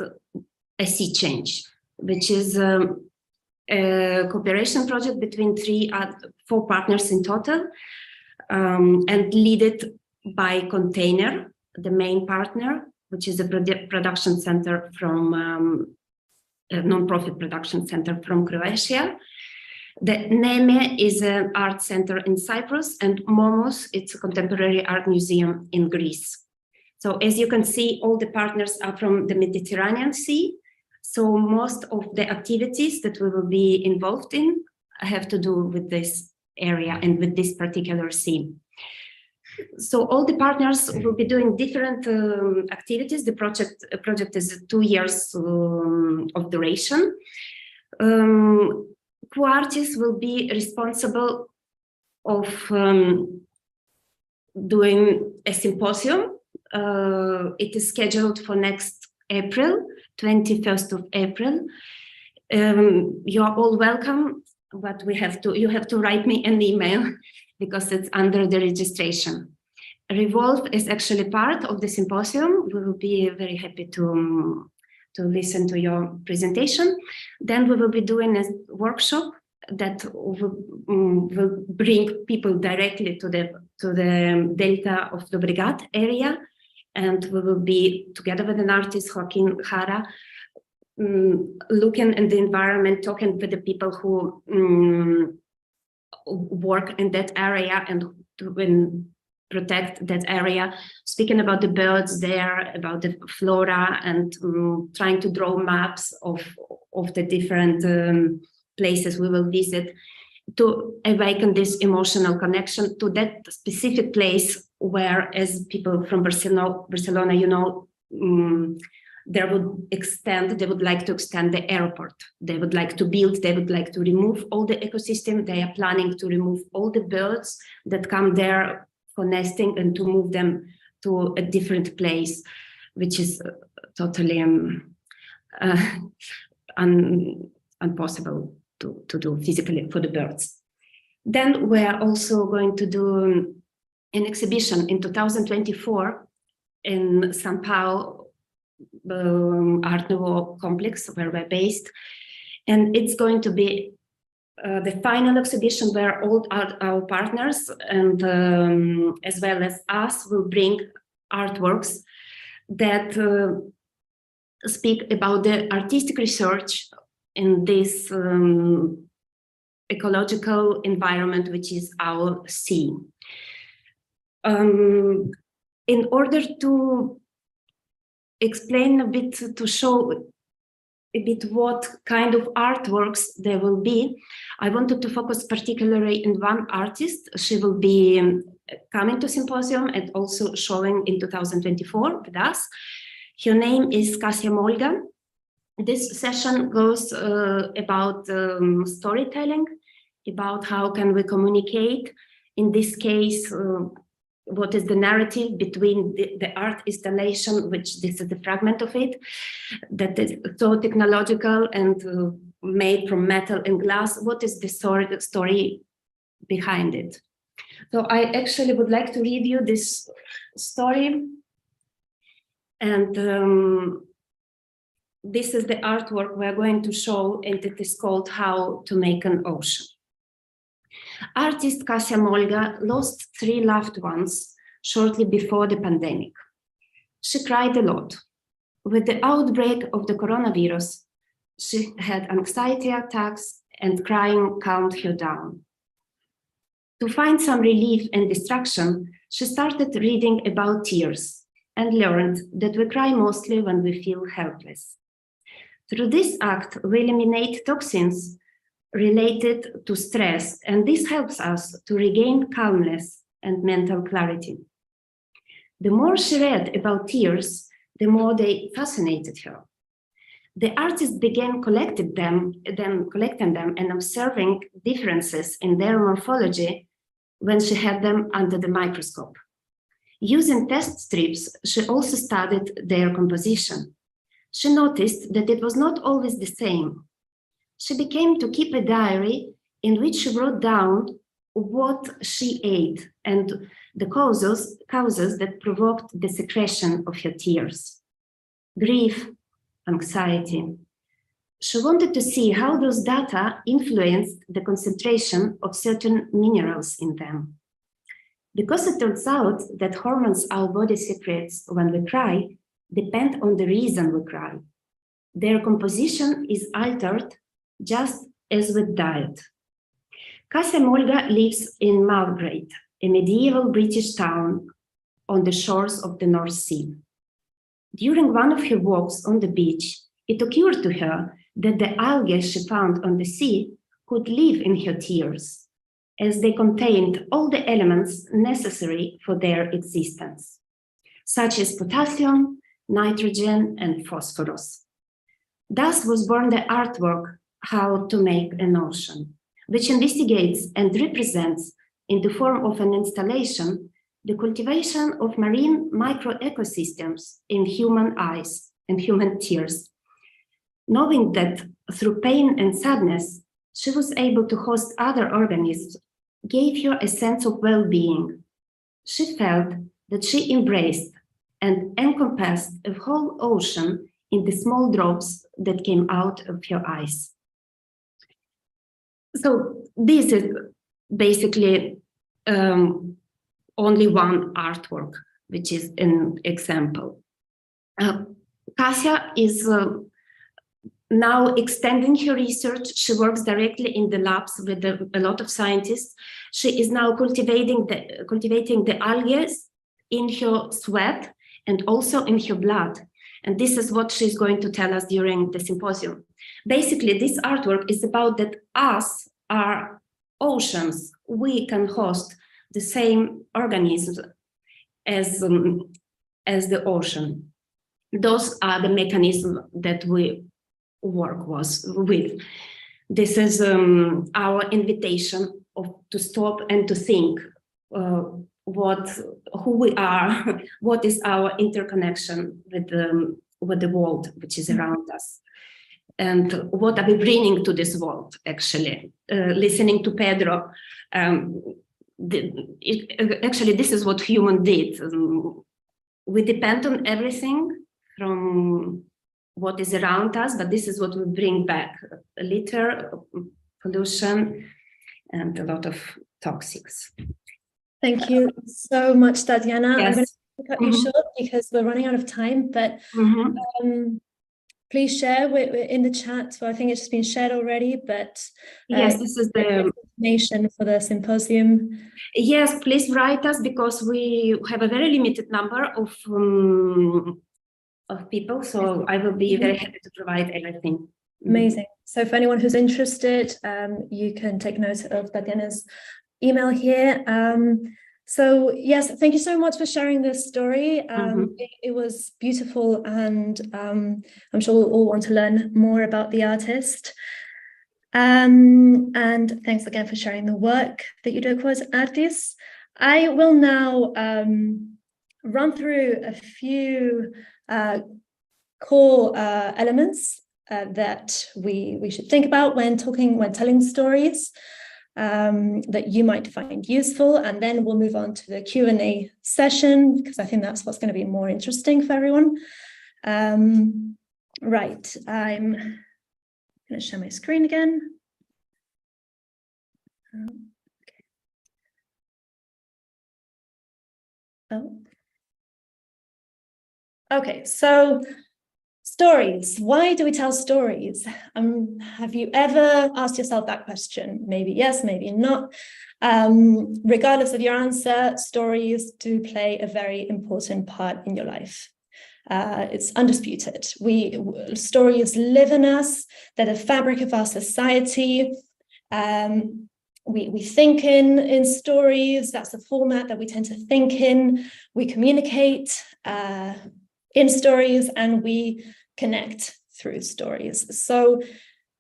A Sea Change, which is a cooperation project between 4 partners in total, and led by Container, the main partner, which is a production center from a non-profit production center from Croatia. The Neme is an art center in Cyprus, and Momos, it's a contemporary art museum in Greece. So as you can see, all the partners are from the Mediterranean Sea. So most of the activities that we will be involved in have to do with this area and with this particular sea. So all the partners will be doing different activities. The project is 2 years of duration. Artists will be responsible of doing a symposium. It is scheduled for next April, 21st of April. You are all welcome, but you have to write me an email because it's under the registration. Revolved is actually part of the symposium. We will be very happy to listen to your presentation. Then we will be doing a workshop that will bring people directly to the delta of the Brigade area. And we will be together with an artist, Joaquin Jara, looking at the environment, talking with the people who work in that area and to protect that area, speaking about the birds there, about the flora, and trying to draw maps of the different places we will visit to awaken this emotional connection to that specific place where, as people from Barcelona, you know, they would like to extend the airport. They would like to build, they would like to remove all the ecosystem. They are planning to remove all the birds that come there for nesting and to move them to a different place, which is totally impossible to do physically for the birds. Then we're also going to do an exhibition in 2024 in São Paulo Art Nouveau complex where we're based. And it's going to be the final exhibition where all our partners and as well as us will bring artworks that speak about the artistic research in this ecological environment, which is our sea. In order to explain a bit, to show a bit what kind of artworks there will be, I wanted to focus particularly in one artist. She will be coming to symposium and also showing in 2024 with us. Her name is Kasia Molga. This session goes about storytelling, about how can we communicate. In this case, what is the narrative between the art installation, which this is the fragment of it, that is so technological and made from metal and glass. What is the story behind it? So I actually would like to read you this story. And this is the artwork we're going to show, and it is called How to Make an Ocean. Artist Kasia Molga lost 3 loved ones shortly before the pandemic. She cried a lot. With the outbreak of the coronavirus, she had anxiety attacks and crying calmed her down. To find some relief and distraction, she started reading about tears and learned that we cry mostly when we feel helpless. Through this act, we eliminate toxins related to stress, and this helps us to regain calmness and mental clarity. The more she read about tears, the more they fascinated her. The artist began collecting them and observing differences in their morphology when she had them under the microscope. Using test strips, she also studied their composition. She noticed that it was not always the same. She began to keep a diary in which she wrote down what she ate and the causes that provoked the secretion of her tears. Grief, anxiety. She wanted to see how those data influenced the concentration of certain minerals in them. Because it turns out that hormones our body secretes when we cry depend on the reason we cry. Their composition is altered just as with diet. Kasia Molga lives in Malgrade, a medieval British town on the shores of the North Sea. During one of her walks on the beach, it occurred to her that the algae she found on the sea could live in her tears, as they contained all the elements necessary for their existence, such as potassium, nitrogen, and phosphorus. Thus was born the artwork, How to Make an Ocean, which investigates and represents, in the form of an installation, the cultivation of marine microecosystems in human eyes and human tears. Knowing that through pain and sadness, she was able to host other organisms, gave her a sense of well-being. She felt that she embraced and encompassed a whole ocean in the small drops that came out of her eyes. So this is basically only one artwork, which is an example. Kasia is now extending her research. She works directly in the labs with a lot of scientists. She is now cultivating the algae in her sweat and also in her blood. And this is what she's going to tell us during the symposium. Basically, this artwork is about that us are oceans. We can host the same organisms as the ocean. Those are the mechanisms that we work with. This is our invitation to stop and to think who we are, what is our interconnection with the world which is around us, and what are we bringing to this world, actually. Listening to Pedro, actually this is what human did. We depend on everything from what is around us, but this is what we bring back: litter, pollution, and a lot of toxics. Thank you so much, Tatiana. Yes. I'm going to cut you short because we're running out of time, but please share in the chat. So I think it's just been shared already, but yes, this is the information for the symposium. Yes, please write us, because we have a very limited number of people. So I will be very happy to provide everything. Amazing. So for anyone who's interested, you can take note of Tatiana's email here. So yes, thank you so much for sharing this story. It was beautiful, and I'm sure we'll all want to learn more about the artist. And thanks again for sharing the work that you do as artists. I will now run through a few core elements that we should think about when telling stories that you might find useful, and then we'll move on to the Q&A session, because I think that's what's going to be more interesting for everyone. Right, I'm going to share my screen again. Okay, so stories. Why do we tell stories? Have you ever asked yourself that question? Maybe yes, maybe not. Regardless of your answer, stories do play a very important part in your life. It's undisputed. Stories live in us. They're the fabric of our society. We think in stories. That's the format that we tend to think in. We communicate in stories, and we connect through stories. So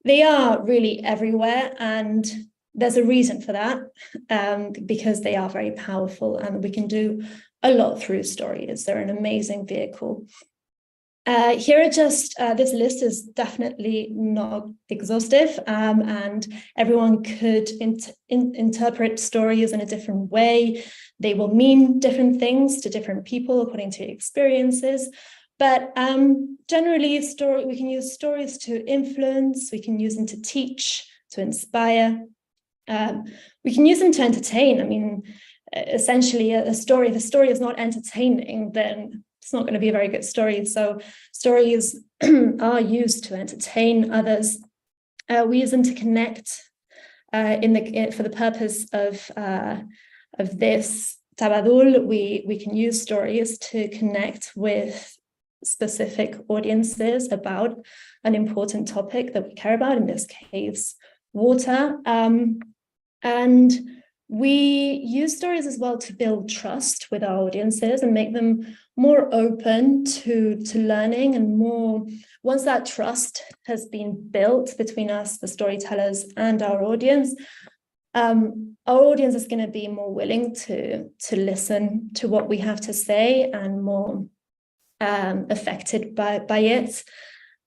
they are really everywhere, and there's a reason for that, because they are very powerful, and we can do a lot through stories. They're an amazing vehicle. Here are just, this list is definitely not exhaustive, and everyone could interpret stories in a different way. They will mean different things to different people according to experiences. But generally, we can use stories to influence, we can use them to teach, to inspire. We can use them to entertain. I mean, essentially, if the story is not entertaining, then it's not going to be a very good story. So stories are used to entertain others. We use them to connect for the purpose of this Tabadul. We can use stories to connect with specific audiences about an important topic that we care about, in this case, water. And we use stories as well to build trust with our audiences and make them more open to learning, and more, once that trust has been built between us, the storytellers, and our audience is going to be more willing to listen to what we have to say and more affected by it.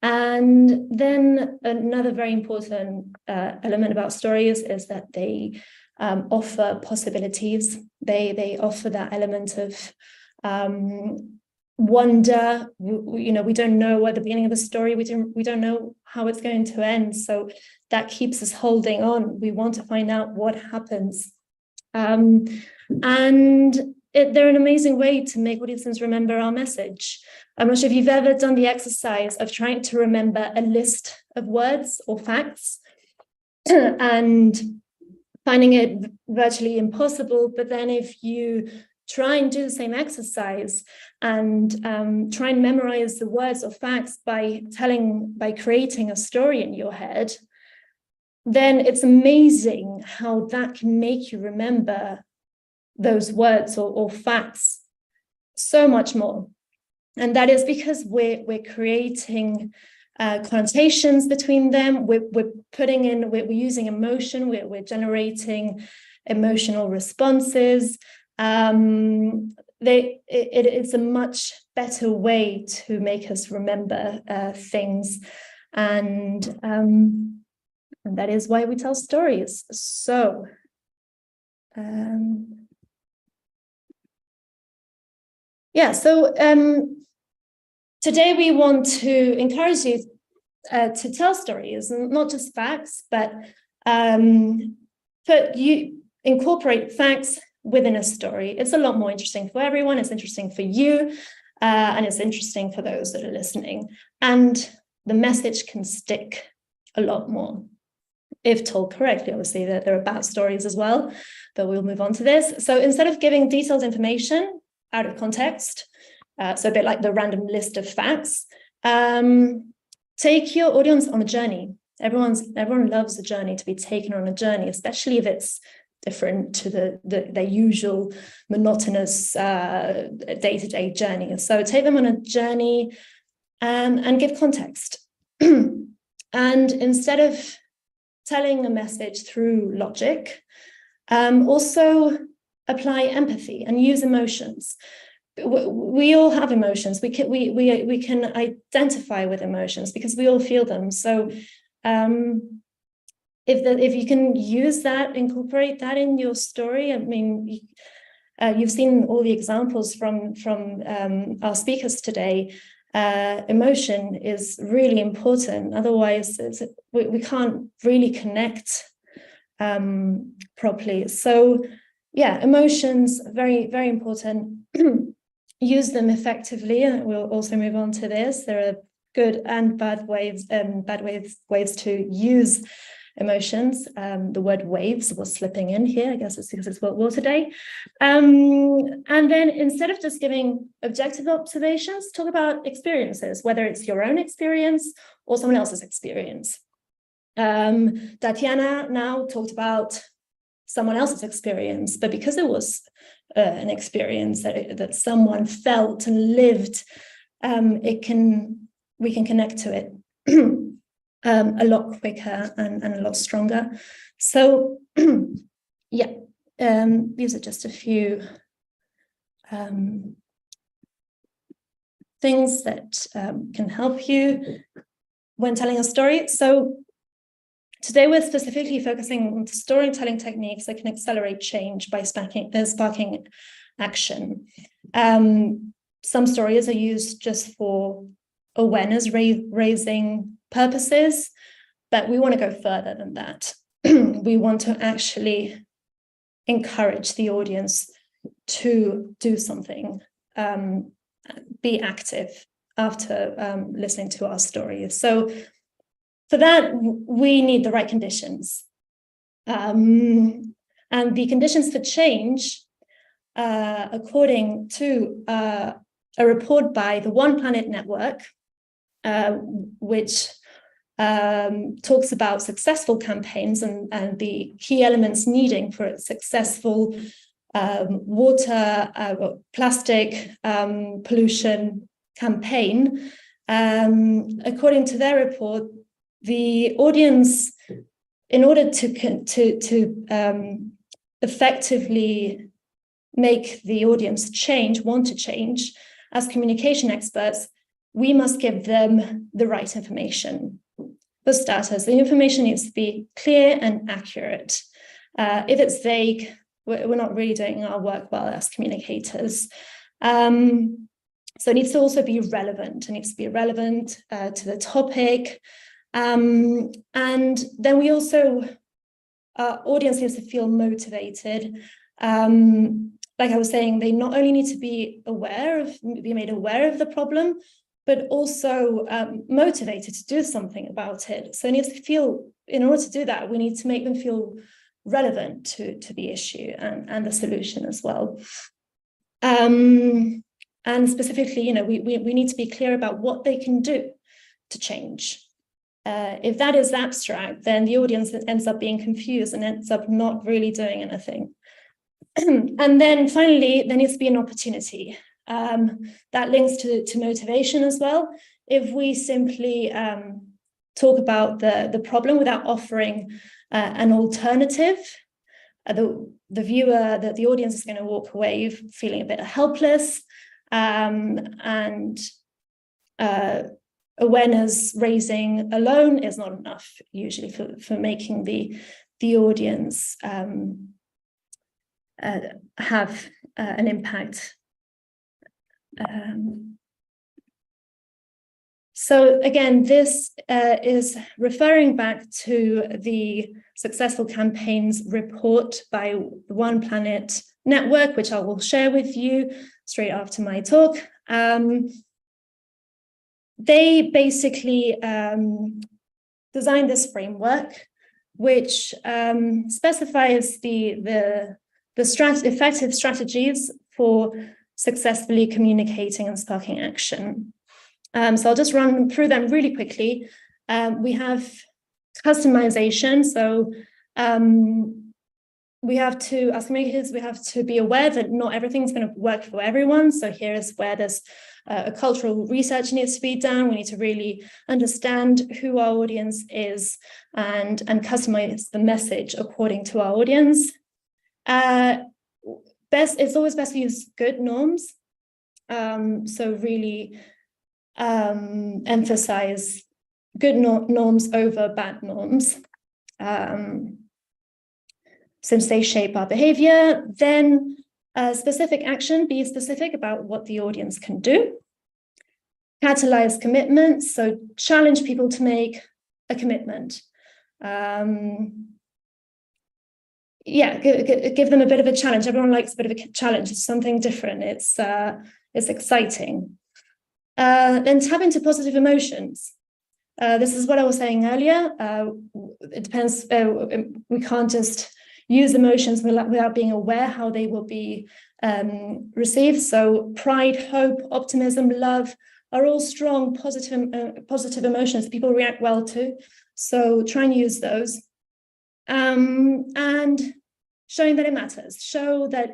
And then another very important element about stories is that they offer possibilities. They offer that element of wonder. We don't know at the beginning of the story, we don't know how it's going to end, so that keeps us holding on. We want to find out what happens, and they're an amazing way to make audiences remember our message. I'm not sure if you've ever done the exercise of trying to remember a list of words or facts and finding it virtually impossible. But then if you try and do the same exercise and try and memorize the words or facts by creating a story in your head, then it's amazing how that can make you remember those words or facts so much more. And that is because we're creating connotations between them. We're using emotion. We're generating emotional responses. It's a much better way to make us remember things, and that is why we tell stories. So. Today we want to encourage you to tell stories, and not just facts, but incorporate facts within a story. It's a lot more interesting for everyone. It's interesting for you, and it's interesting for those that are listening. And the message can stick a lot more if told correctly. Obviously, there are bad stories as well, but we'll move on to this. So instead of giving detailed information out of context, so a bit like the random list of facts, take your audience on a journey. Everyone loves a journey, to be taken on a journey, especially if it's different to their usual monotonous day-to-day journey. So take them on a journey and give context. And instead of telling a message through logic, also apply empathy and use emotions. We all have emotions. We can identify with emotions because we all feel them. So if you can use that, incorporate that in your story. I mean, you've seen all the examples from our speakers today. Emotion is really important. Otherwise, we can't really connect properly. So yeah, emotions, very, very important. Use them effectively. We'll also move on to this. There are good and bad ways to use emotions. The word waves was slipping in here. I guess it's because it's World War today. And then instead of just giving objective observations, talk about experiences, whether it's your own experience or someone else's experience. Tatiana now talked about someone else's experience, but because it was an experience that someone felt and lived, we can connect to it a lot quicker and a lot stronger. So yeah, these are just a few things that can help you when telling a story. So today we're specifically focusing on storytelling techniques that can accelerate change by sparking action. Some stories are used just for awareness raising purposes, but we want to go further than that. We want to actually encourage the audience to do something, be active after listening to our stories. So for that, we need the right conditions. And the conditions for change, according to a report by the One Planet Network, which talks about successful campaigns and the key elements needing for a successful water, plastic pollution campaign. According to their report, the audience, in order to effectively make the audience want to change, as communication experts, we must give them the right information. For starters, the information needs to be clear and accurate. If it's vague, we're not really doing our work well as communicators. So it needs to also be relevant. It needs to be relevant to the topic. And then we also, our audience needs to feel motivated. Like I was saying, they not only need to be made aware of the problem, but also motivated to do something about it. So it needs to feel, in order to do that, we need to make them feel relevant to the issue and the solution as well. And specifically, we need to be clear about what they can do to change. If that is abstract, then the audience ends up being confused and ends up not really doing anything. And then finally, there needs to be an opportunity. That links to motivation as well. If we simply talk about the problem without offering an alternative, the viewer, the audience is going to walk away feeling a bit helpless, and awareness raising alone is not enough usually for making the audience have an impact. So again, this is referring back to the Successful Campaigns report by the One Planet Network, which I will share with you straight after my talk. They basically designed this framework, which specifies the effective strategies for successfully communicating and sparking action. So I'll just run through them really quickly. We have customization. So we have to, as communicators, we have to be aware that not everything's going to work for everyone. So here is where there's a cultural research needs to be done. We need to really understand who our audience is and customize the message according to our audience. It's always best to use good norms. So really emphasize good norms over bad norms, since they shape our behavior. Then specific action, be specific about what the audience can do. Catalyze commitments, so challenge people to make a commitment. Give them a bit of a challenge. Everyone likes a bit of a challenge. It's something different. It's exciting. Then tap into positive emotions. This is what I was saying earlier. It depends. We can't just use emotions without being aware how they will be received. So pride, hope, optimism, love are all strong positive emotions people react well to. So try and use those. And showing that it matters. Show that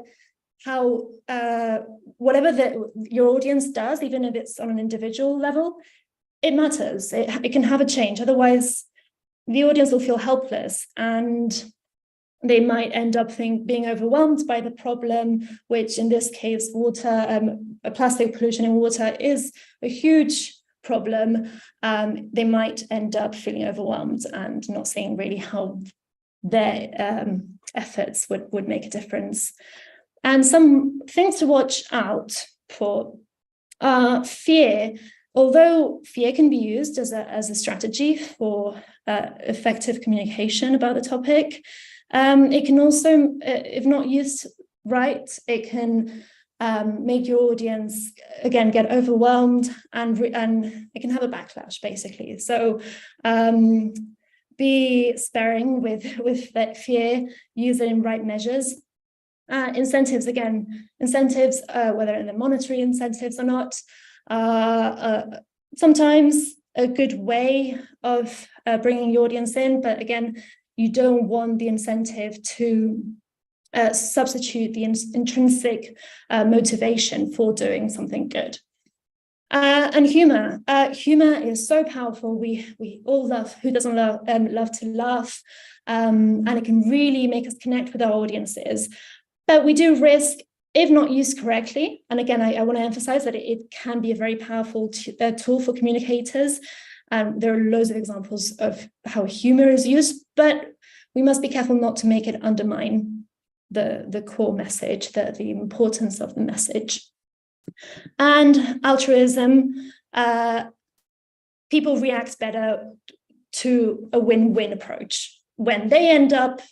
how whatever your audience does, even if it's on an individual level, it matters. It can have a change. Otherwise, the audience will feel helpless. And They might end up being overwhelmed by the problem, which in this case, water, plastic pollution in water is a huge problem. They might end up feeling overwhelmed and not seeing really how their efforts would make a difference. And some things to watch out for are fear. Although fear can be used as a strategy for effective communication about the topic, it can also, if not used right, it can make your audience, again, get overwhelmed and it can have a backlash, basically. So be sparing with that fear, use it in right measures. Incentives, whether they're monetary incentives or not, sometimes a good way of bringing your audience in, but again, you don't want the incentive to substitute the intrinsic motivation for doing something good. And humor. Humor is so powerful. We all love, who doesn't love to laugh, and it can really make us connect with our audiences. But we do risk, if not used correctly, and again, I want to emphasize that it can be a very powerful tool for communicators. There are loads of examples of how humor is used, but we must be careful not to make it undermine the core message, the importance of the message. And altruism, people react better to a win-win approach when they end up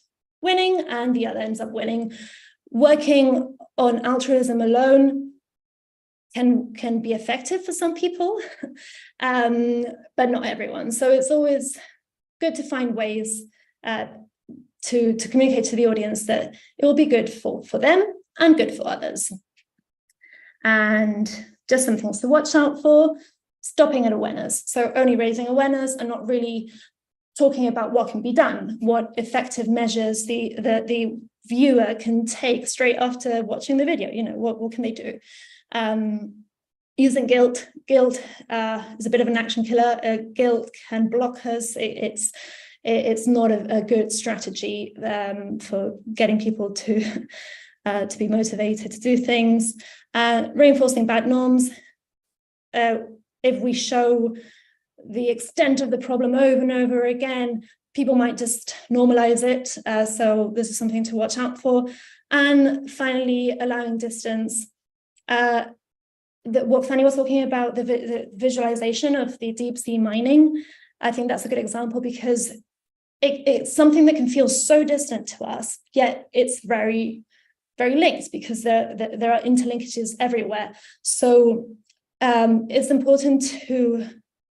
winning and the other ends up winning. Working on altruism alone can be effective for some people, but not everyone. So it's always good to find ways to communicate to the audience that it will be good for them and good for others. And just some things to watch out for: stopping at awareness. So only raising awareness and not really talking about what can be done, what effective measures the viewer can take straight after watching the video. What can they do? Using guilt is a bit of an action killer. Guilt can block us. It's not a good strategy for getting people to be motivated to do things. Reinforcing bad norms. If we show the extent of the problem over and over again, people might just normalize it. So this is something to watch out for. And finally, allowing distance. What Fanny was talking about, the visualization of the deep sea mining, I think that's a good example, because it's something that can feel so distant to us, yet it's very, very linked, because there are interlinkages everywhere. So it's important to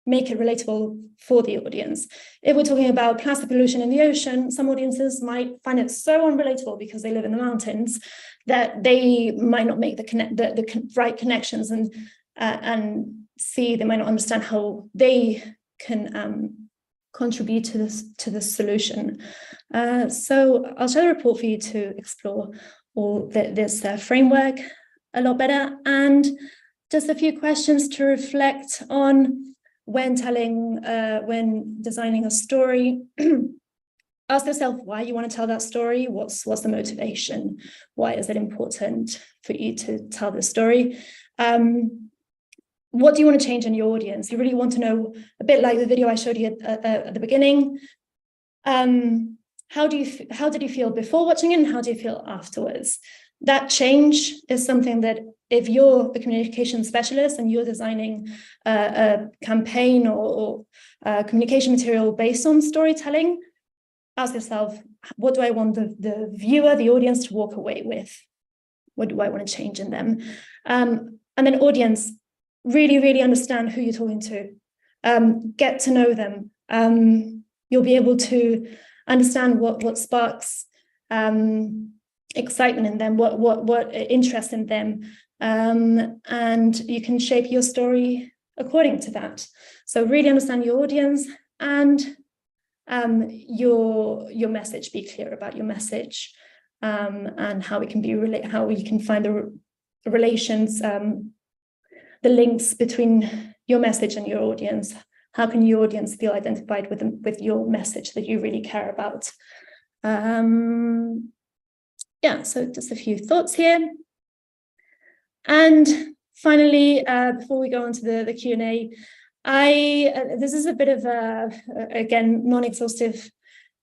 make it relatable for the audience. If we're talking about plastic pollution in the ocean, some audiences might find it so unrelatable because they live in the mountains that they might not make the right connections and they might not understand how they can contribute to this solution. So I'll share the report for you to explore all this framework a lot better, and just a few questions to reflect on when designing a story. Ask yourself why you want to tell that story. What's the motivation? Why is it important for you to tell the story? What do you want to change in your audience? You really want to know, a bit like the video I showed you at the beginning. How did you feel before watching it, and how do you feel afterwards? That change is something that, if you're a communication specialist and you're designing a campaign or communication material based on storytelling, ask yourself, what do I want the viewer, the audience, to walk away with? What do I want to change in them? And then audience, really, really understand who you're talking to. Get to know them. You'll be able to understand what sparks excitement in them, what interest in them, and you can shape your story according to that. So really understand your audience and your message. Be clear about your message, and how we can find the relations, the links between your message and your audience. How can your audience feel identified with your message that you really care about? Yeah, so just a few thoughts here. And finally, before we go on to the Q&A, this is a bit of a, again, non-exhaustive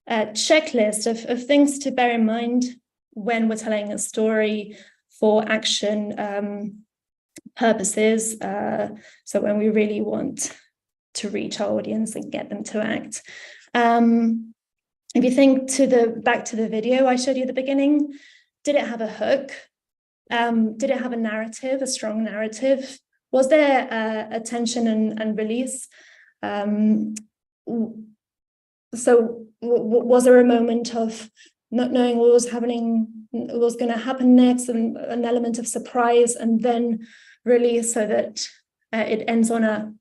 checklist of things to bear in mind when we're telling a story for action purposes. So when we really want to reach our audience and get them to act. If you think back to the video I showed you at the beginning, did it have a hook? Did it have a narrative, a strong narrative? Was there a tension and release? So was there a moment of not knowing what was happening, what was going to happen next, and an element of surprise, and then release so that it ends on a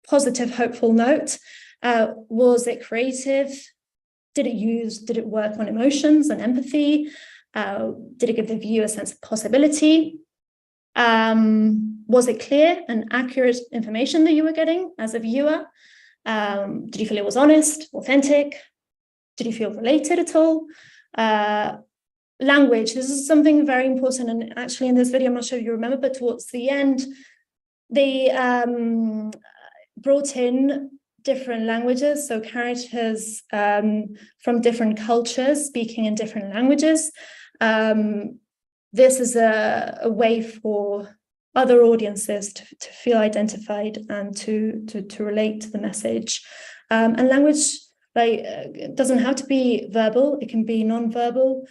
positive, hopeful note? Was it creative? Did it work on emotions and empathy? Did it give the viewer a sense of possibility? Was it clear and accurate information that you were getting as a viewer? Did you feel it was honest, authentic? Did you feel related at all? Language, this is something very important. And actually in this video, I'm not sure if you remember, but towards the end, they brought in different languages, so characters from different cultures speaking in different languages. This is a way for other audiences to feel identified and to relate to the message. And language, it doesn't have to be verbal, it can be non-verbal.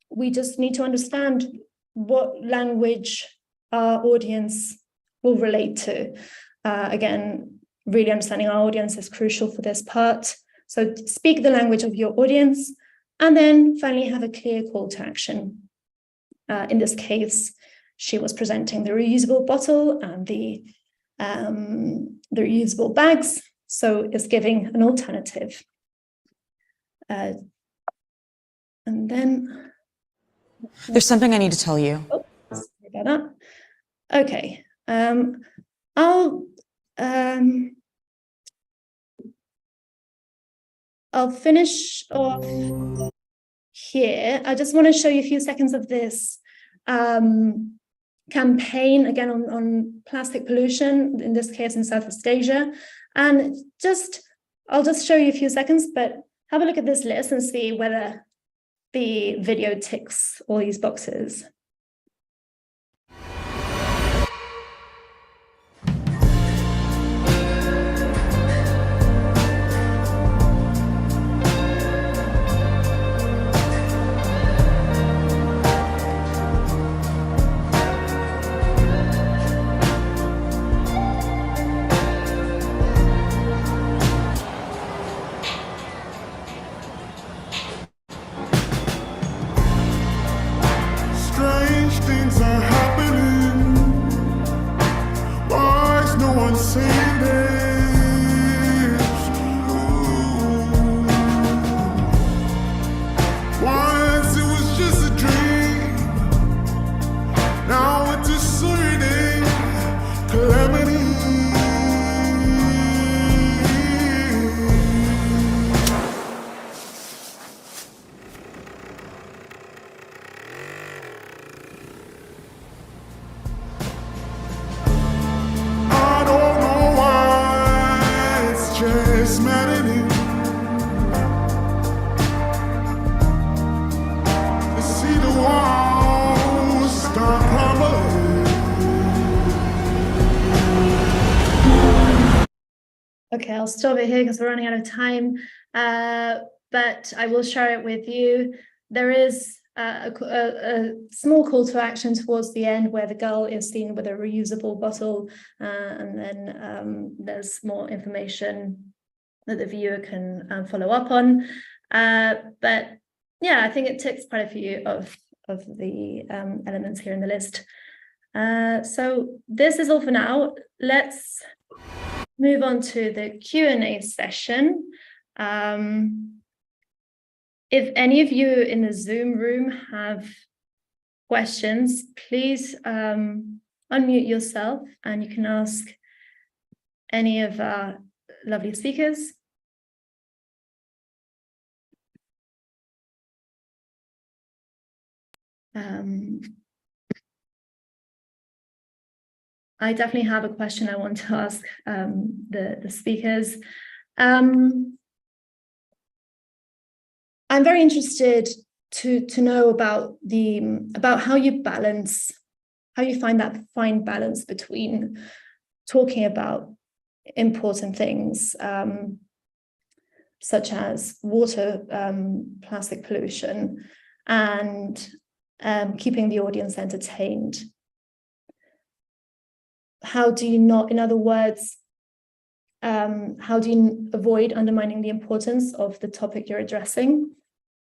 We just need to understand what language our audience will relate to. Again, really understanding our audience is crucial for this part. So speak the language of your audience, and then finally have a clear call to action. In this case, she was presenting the reusable bottle and the reusable bags, so it's giving an alternative. And then... There's something I need to tell you. Oh, sorry about that. Okay. I'll finish off here. I just want to show you a few seconds of this campaign, again, on plastic pollution, in this case in Southeast Asia. And I'll just show you a few seconds, but have a look at this list and see whether the video ticks all these boxes. Okay, I'll stop it here because we're running out of time, but I will share it with you. There is a small call to action towards the end where the girl is seen with a reusable bottle, and then there's more information that the viewer can follow up on. But yeah, I think it ticks quite a few of the elements here in the list. So this is all for now. Let's move on to the Q&A session. If any of you in the Zoom room have questions, please unmute yourself and you can ask any of our lovely speakers. I definitely have a question I want to ask the speakers. I'm very interested to know about how you find balance between talking about important things such as water, plastic pollution, and keeping the audience entertained. How do you not, in other words, how do you avoid undermining the importance of the topic you're addressing,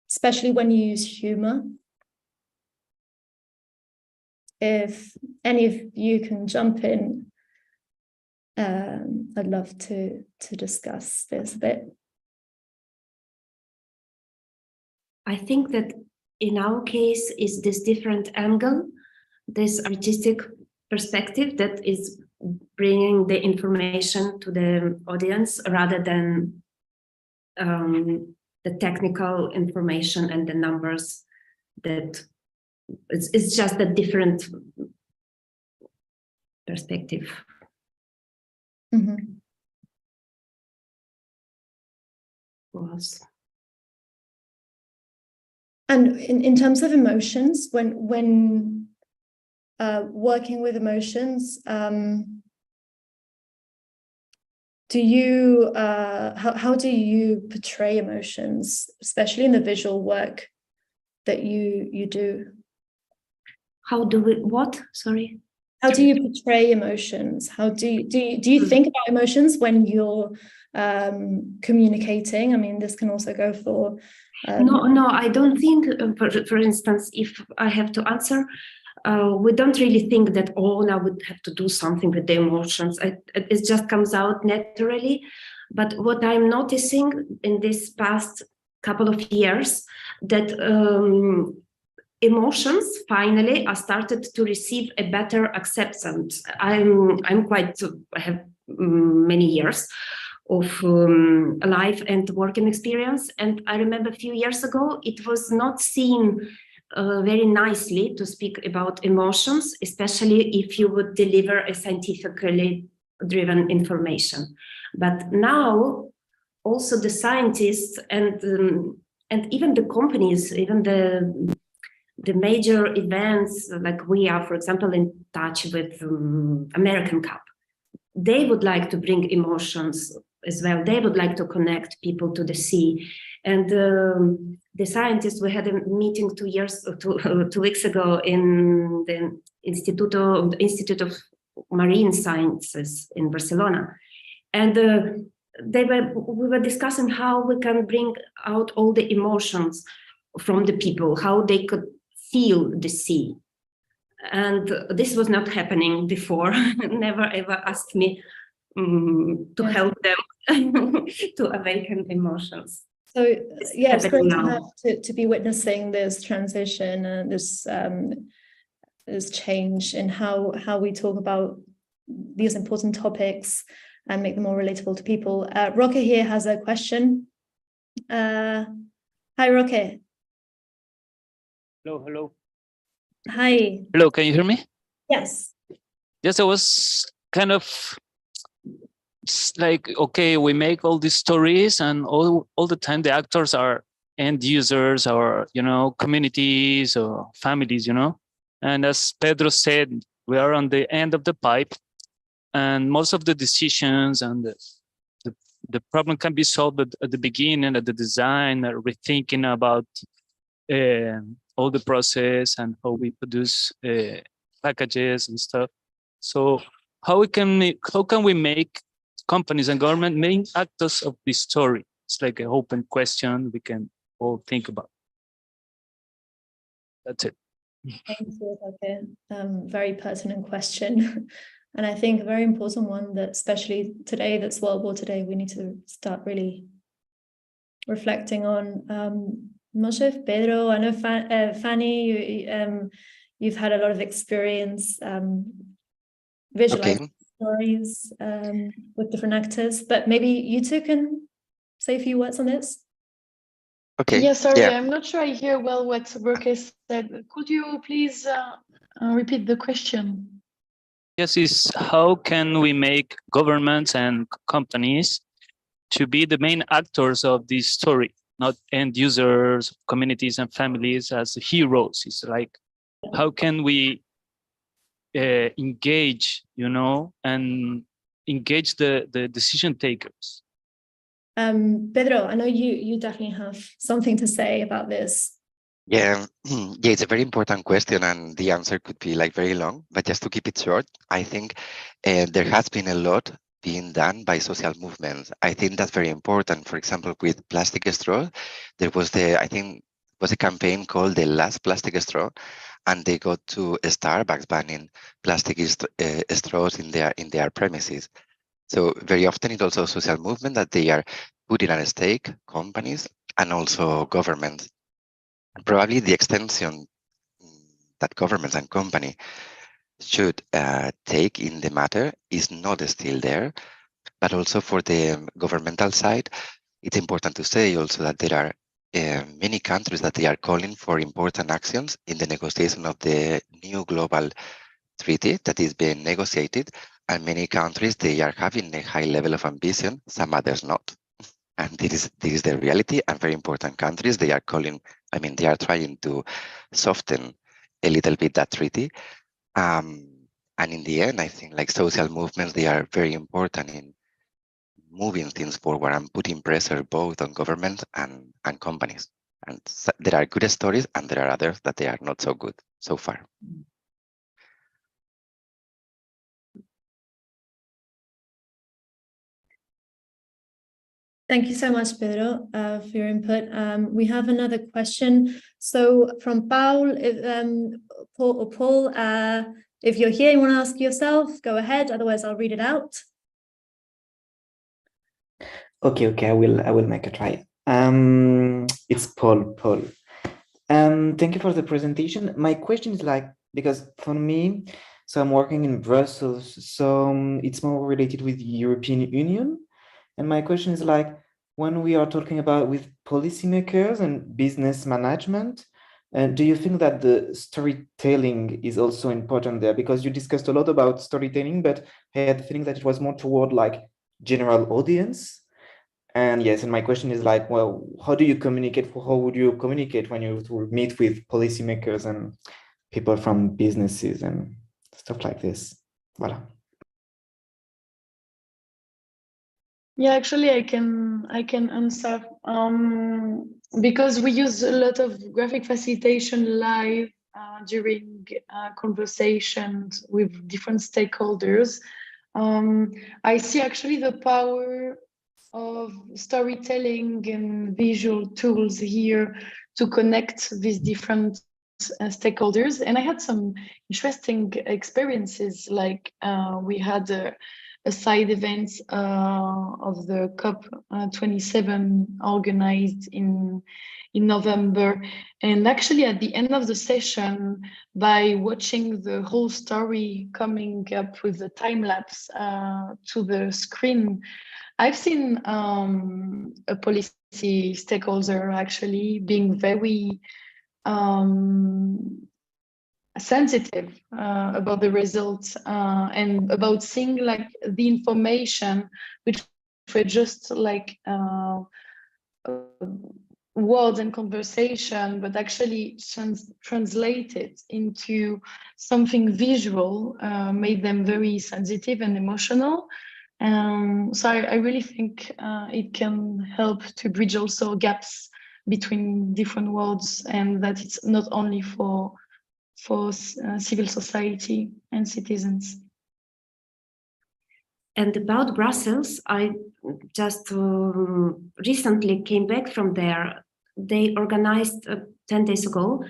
especially when you use humor? If any of you can jump in, I'd love to discuss this a bit. I think that in our case is this different angle, this artistic perspective that is bringing the information to the audience rather than the technical information and the numbers. That it's just a different perspective. Mm-hmm. Was. And in terms of emotions, when working with emotions, do you how do you portray emotions, especially in the visual work that you do? How do we what? Sorry. How do you portray emotions? How do you think about emotions when you're communicating? I mean, this can also go for No, I don't think, for instance, if I have to answer, we don't really think that, oh, now we have to do something with the emotions. It just comes out naturally. But what I'm noticing in this past couple of years, that emotions finally are started to receive a better acceptance. I have many years of life and working experience, and I remember a few years ago it was not seen very nicely to speak about emotions, especially if you would deliver a scientifically driven information. But now also the scientists and even the companies, even the major events, like we are, for example, in touch with American Cup, they would like to bring emotions as well. They would like to connect people to the sea. And the scientists, we had a meeting 2 weeks ago in the Institute of Marine Sciences in Barcelona. And we were discussing how we can bring out all the emotions from the people, how they could feel the sea. And this was not happening before. Never ever asked me to help them to awaken emotions. So yeah, it's great to be witnessing this transition and this change in how we talk about these important topics and make them more relatable to people. Roque here has a question. Hi, Roque. Hello. Hi. Hello, can you hear me? Yes. Yes, I was kind of like, okay, we make all these stories and all the time the actors are end users or, communities or families, And as Pedro said, we are on the end of the pipe and most of the decisions and the problem can be solved at the beginning, at the design, rethinking about all the process and how we produce packages and stuff. So how can we make companies and government main actors of this story? It's like an open question we can all think about. That's it. Thank you, Roque. Very pertinent question. And I think a very important one that, especially today, that's World War today, we need to start really reflecting on. I'm not sure if Pedro, I know Fanny, you've had a lot of experience visualizing stories with different actors, but maybe you two can say a few words on this. Okay. Yeah, sorry, Yeah. I'm not sure I hear well what Roque said. Could you please repeat the question? Yes, is how can we make governments and companies to be the main actors of this story, not end users, communities and families as heroes? It's like, how can we engage, and engage the decision takers? Pedro, I know you definitely have something to say about this. Yeah, yeah, it's a very important question, and the answer could be like very long. But just to keep it short, I think there has been a lot being done by social movements. I think that's very important. For example, with plastic straw, there was I think was a campaign called the Last Plastic Straw, and they got to Starbucks banning plastic straws in their premises. So very often it's also a social movement that they are putting at stake companies and also governments. Probably the extension that governments and company should take in the matter is not still there, but also for the governmental side, it's important to say also that there are many countries that they are calling for important actions in the negotiation of the new global treaty that is being negotiated, and many countries, they are having a high level of ambition, some others not. And this is the reality, and very important countries, they are trying to soften a little bit that treaty. And in the end, I think like social movements, they are very important in moving things forward and putting pressure both on governments and companies. And there are good stories and there are others that they are not so good so far. Thank you so much, Pedro, for your input. We have another question. So from Paul, Paul, if you're here, you want to ask yourself, go ahead. Otherwise, I'll read it out. Okay, I will make a try. It's Paul. Thank you for the presentation. My question is like, because for me, so I'm working in Brussels, so it's more related with the European Union. And my question is like, when we are talking about with policymakers and business management, do you think that the storytelling is also important there? Because you discussed a lot about storytelling, but I had the feeling that it was more toward like general audience. And yes, and my question is like, well, how do you communicate? How would you communicate when you meet with policymakers and people from businesses and stuff like this? Voilà. Yeah, actually, I can answer because we use a lot of graphic facilitation live during conversations with different stakeholders. I see actually the power of storytelling and visual tools here to connect these different stakeholders. And I had some interesting experiences, like we had a side event of the COP27 organized in November. And actually at the end of the session, by watching the whole story coming up with the time lapse to the screen, I've seen a policy stakeholder actually being very sensitive about the results and about seeing like the information which were just like words and conversation, but actually translated into something visual, made them very sensitive and emotional. So I really think it can help to bridge also gaps between different worlds, and that it's not only for civil society and citizens. And about Brussels, I just recently came back from there. They organized 10 days ago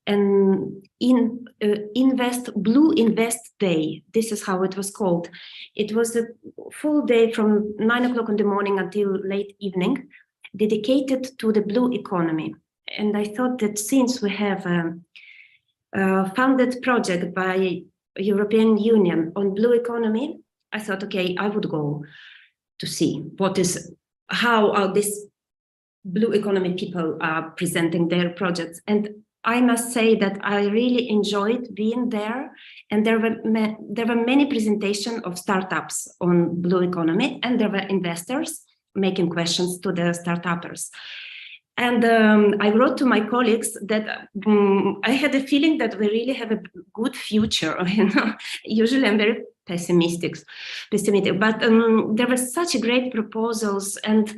an Blue Invest Day. This is how it was called. It was a full day from 9 o'clock in the morning until late evening, dedicated to the blue economy. And I thought that since we have a funded project by European Union on blue economy, I thought, okay, I would go to see how this blue economy people are presenting their projects. And I must say that I really enjoyed being there. And there were many presentations of startups on blue economy, and there were investors making questions to the startuppers. And I wrote to my colleagues that I had a feeling that we really have a good future. Usually I'm very pessimistic, but there were such great proposals, and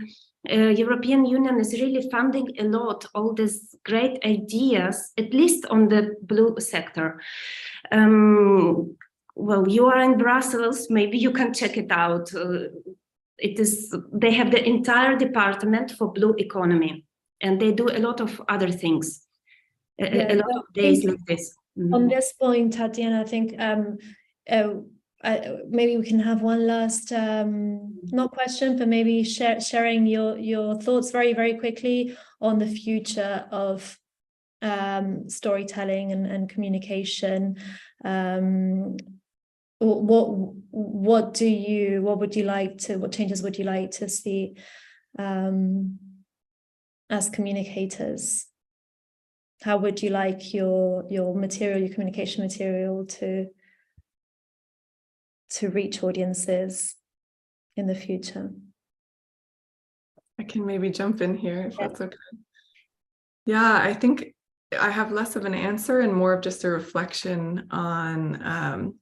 European Union is really funding a lot, all these great ideas, at least on the blue sector. Well, you are in Brussels, maybe you can check it out. They have the entire department for blue economy, and they do a lot of other things, a lot of days like this. On this point, Tatiana, I think maybe we can have one last, not question, but maybe sharing your thoughts very, very quickly on the future of storytelling and communication. What changes would you like to see as communicators? How would you like your communication material to reach audiences in the future? I can maybe jump in here if that's okay. Yeah, I think I have less of an answer and more of just a reflection on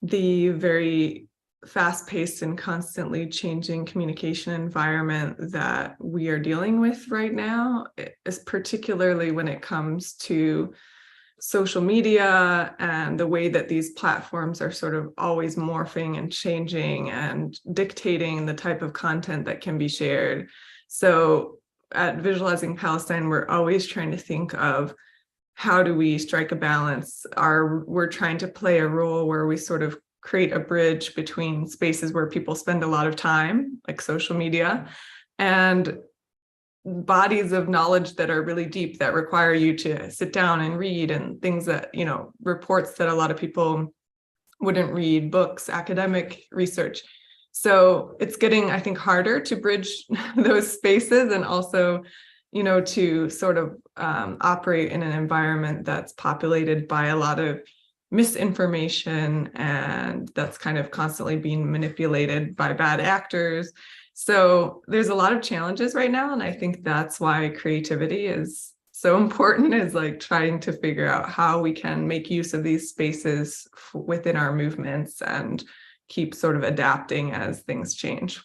the very fast-paced and constantly changing communication environment that we are dealing with right now, is particularly when it comes to social media and the way that these platforms are sort of always morphing and changing and dictating the type of content that can be shared. So at Visualizing Palestine, we're always trying to think of how do we strike a balance? We're trying to play a role where we sort of create a bridge between spaces where people spend a lot of time, like social media, and bodies of knowledge that are really deep, that require you to sit down and read, and things that, reports that a lot of people wouldn't read, books, academic research. So it's getting, I think, harder to bridge those spaces, and also, to sort of operate in an environment that's populated by a lot of misinformation, and that's kind of constantly being manipulated by bad actors. So there's a lot of challenges right now, and I think that's why creativity is so important, is like trying to figure out how we can make use of these spaces within our movements and keep sort of adapting as things change.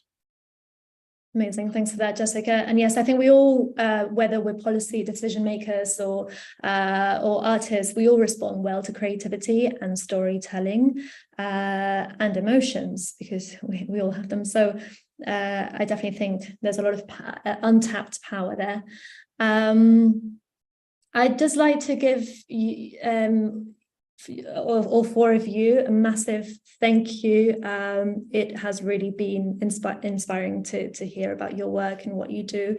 Amazing. Thanks for that, Jessica. And yes, I think we all, whether we're policy decision makers or artists, we all respond well to creativity and storytelling and emotions, because we all have them. So I definitely think there's a lot of untapped power there. I'd just like to give all four of you a massive thank you. It has really been inspiring to hear about your work and what you do.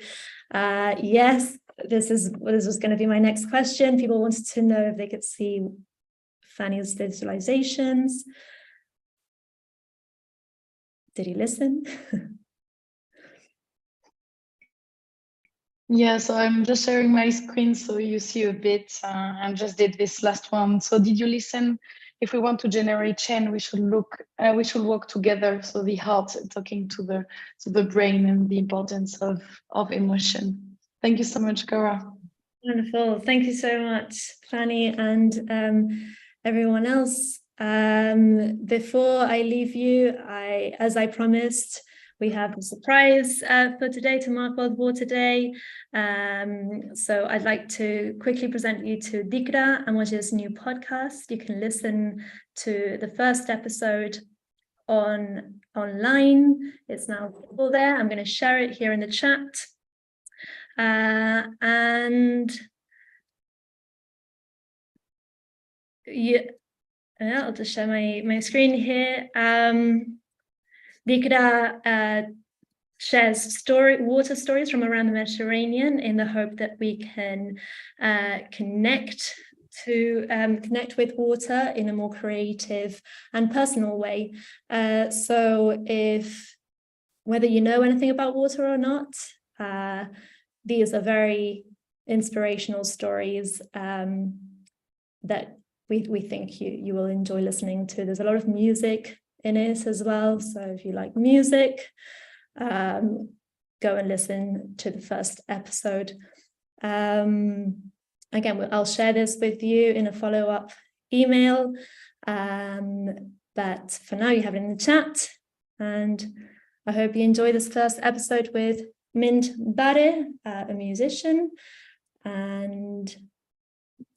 Yes, this was going to be my next question. People wanted to know if they could see Fanny's visualizations. Did you listen? Yeah, so I'm just sharing my screen so you see a bit. I just did this last one. So did you listen? If we want to generate change, we should work together. So the heart talking to the brain, and the importance of emotion. Thank you so much, Cora. Wonderful. Thank you so much, Fanny, and everyone else. Before I leave you, as I promised, we have a surprise for today to mark World Water Day. So I'd like to quickly present you to Dikra, AMWAJ's new podcast. You can listen to the first episode online. It's now available there. I'm going to share it here in the chat. And yeah, I'll just share my screen here. Dikra shares water stories from around the Mediterranean in the hope that we can connect with water in a more creative and personal way. So whether you know anything about water or not, these are very inspirational stories that we think you will enjoy listening to. There's a lot of music in it as well. So if you like music, go and listen to the first episode. Again, I'll share this with you in a follow-up email. But for now, you have it in the chat. And I hope you enjoy this first episode with Mint Bare, a musician. And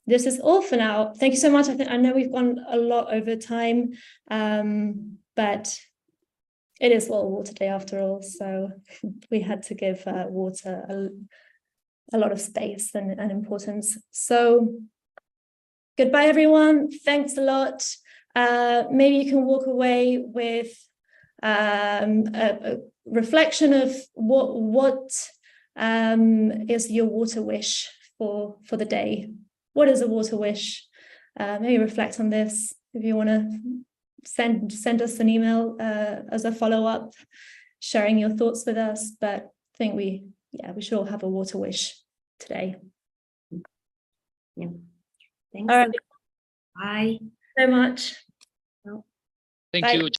this is all for now. Thank you so much. I know we've gone a lot over time, but it is World Water Day after all. So we had to give water a lot of space and importance. So goodbye, everyone. Thanks a lot. Maybe you can walk away with a reflection of what is your water wish for the day. What is a water wish? Maybe reflect on this. If you want to send us an email as a follow-up, sharing your thoughts with us. But I think we should all have a water wish today. Yeah. Thanks. All right. Bye. So much. Thank Bye. you.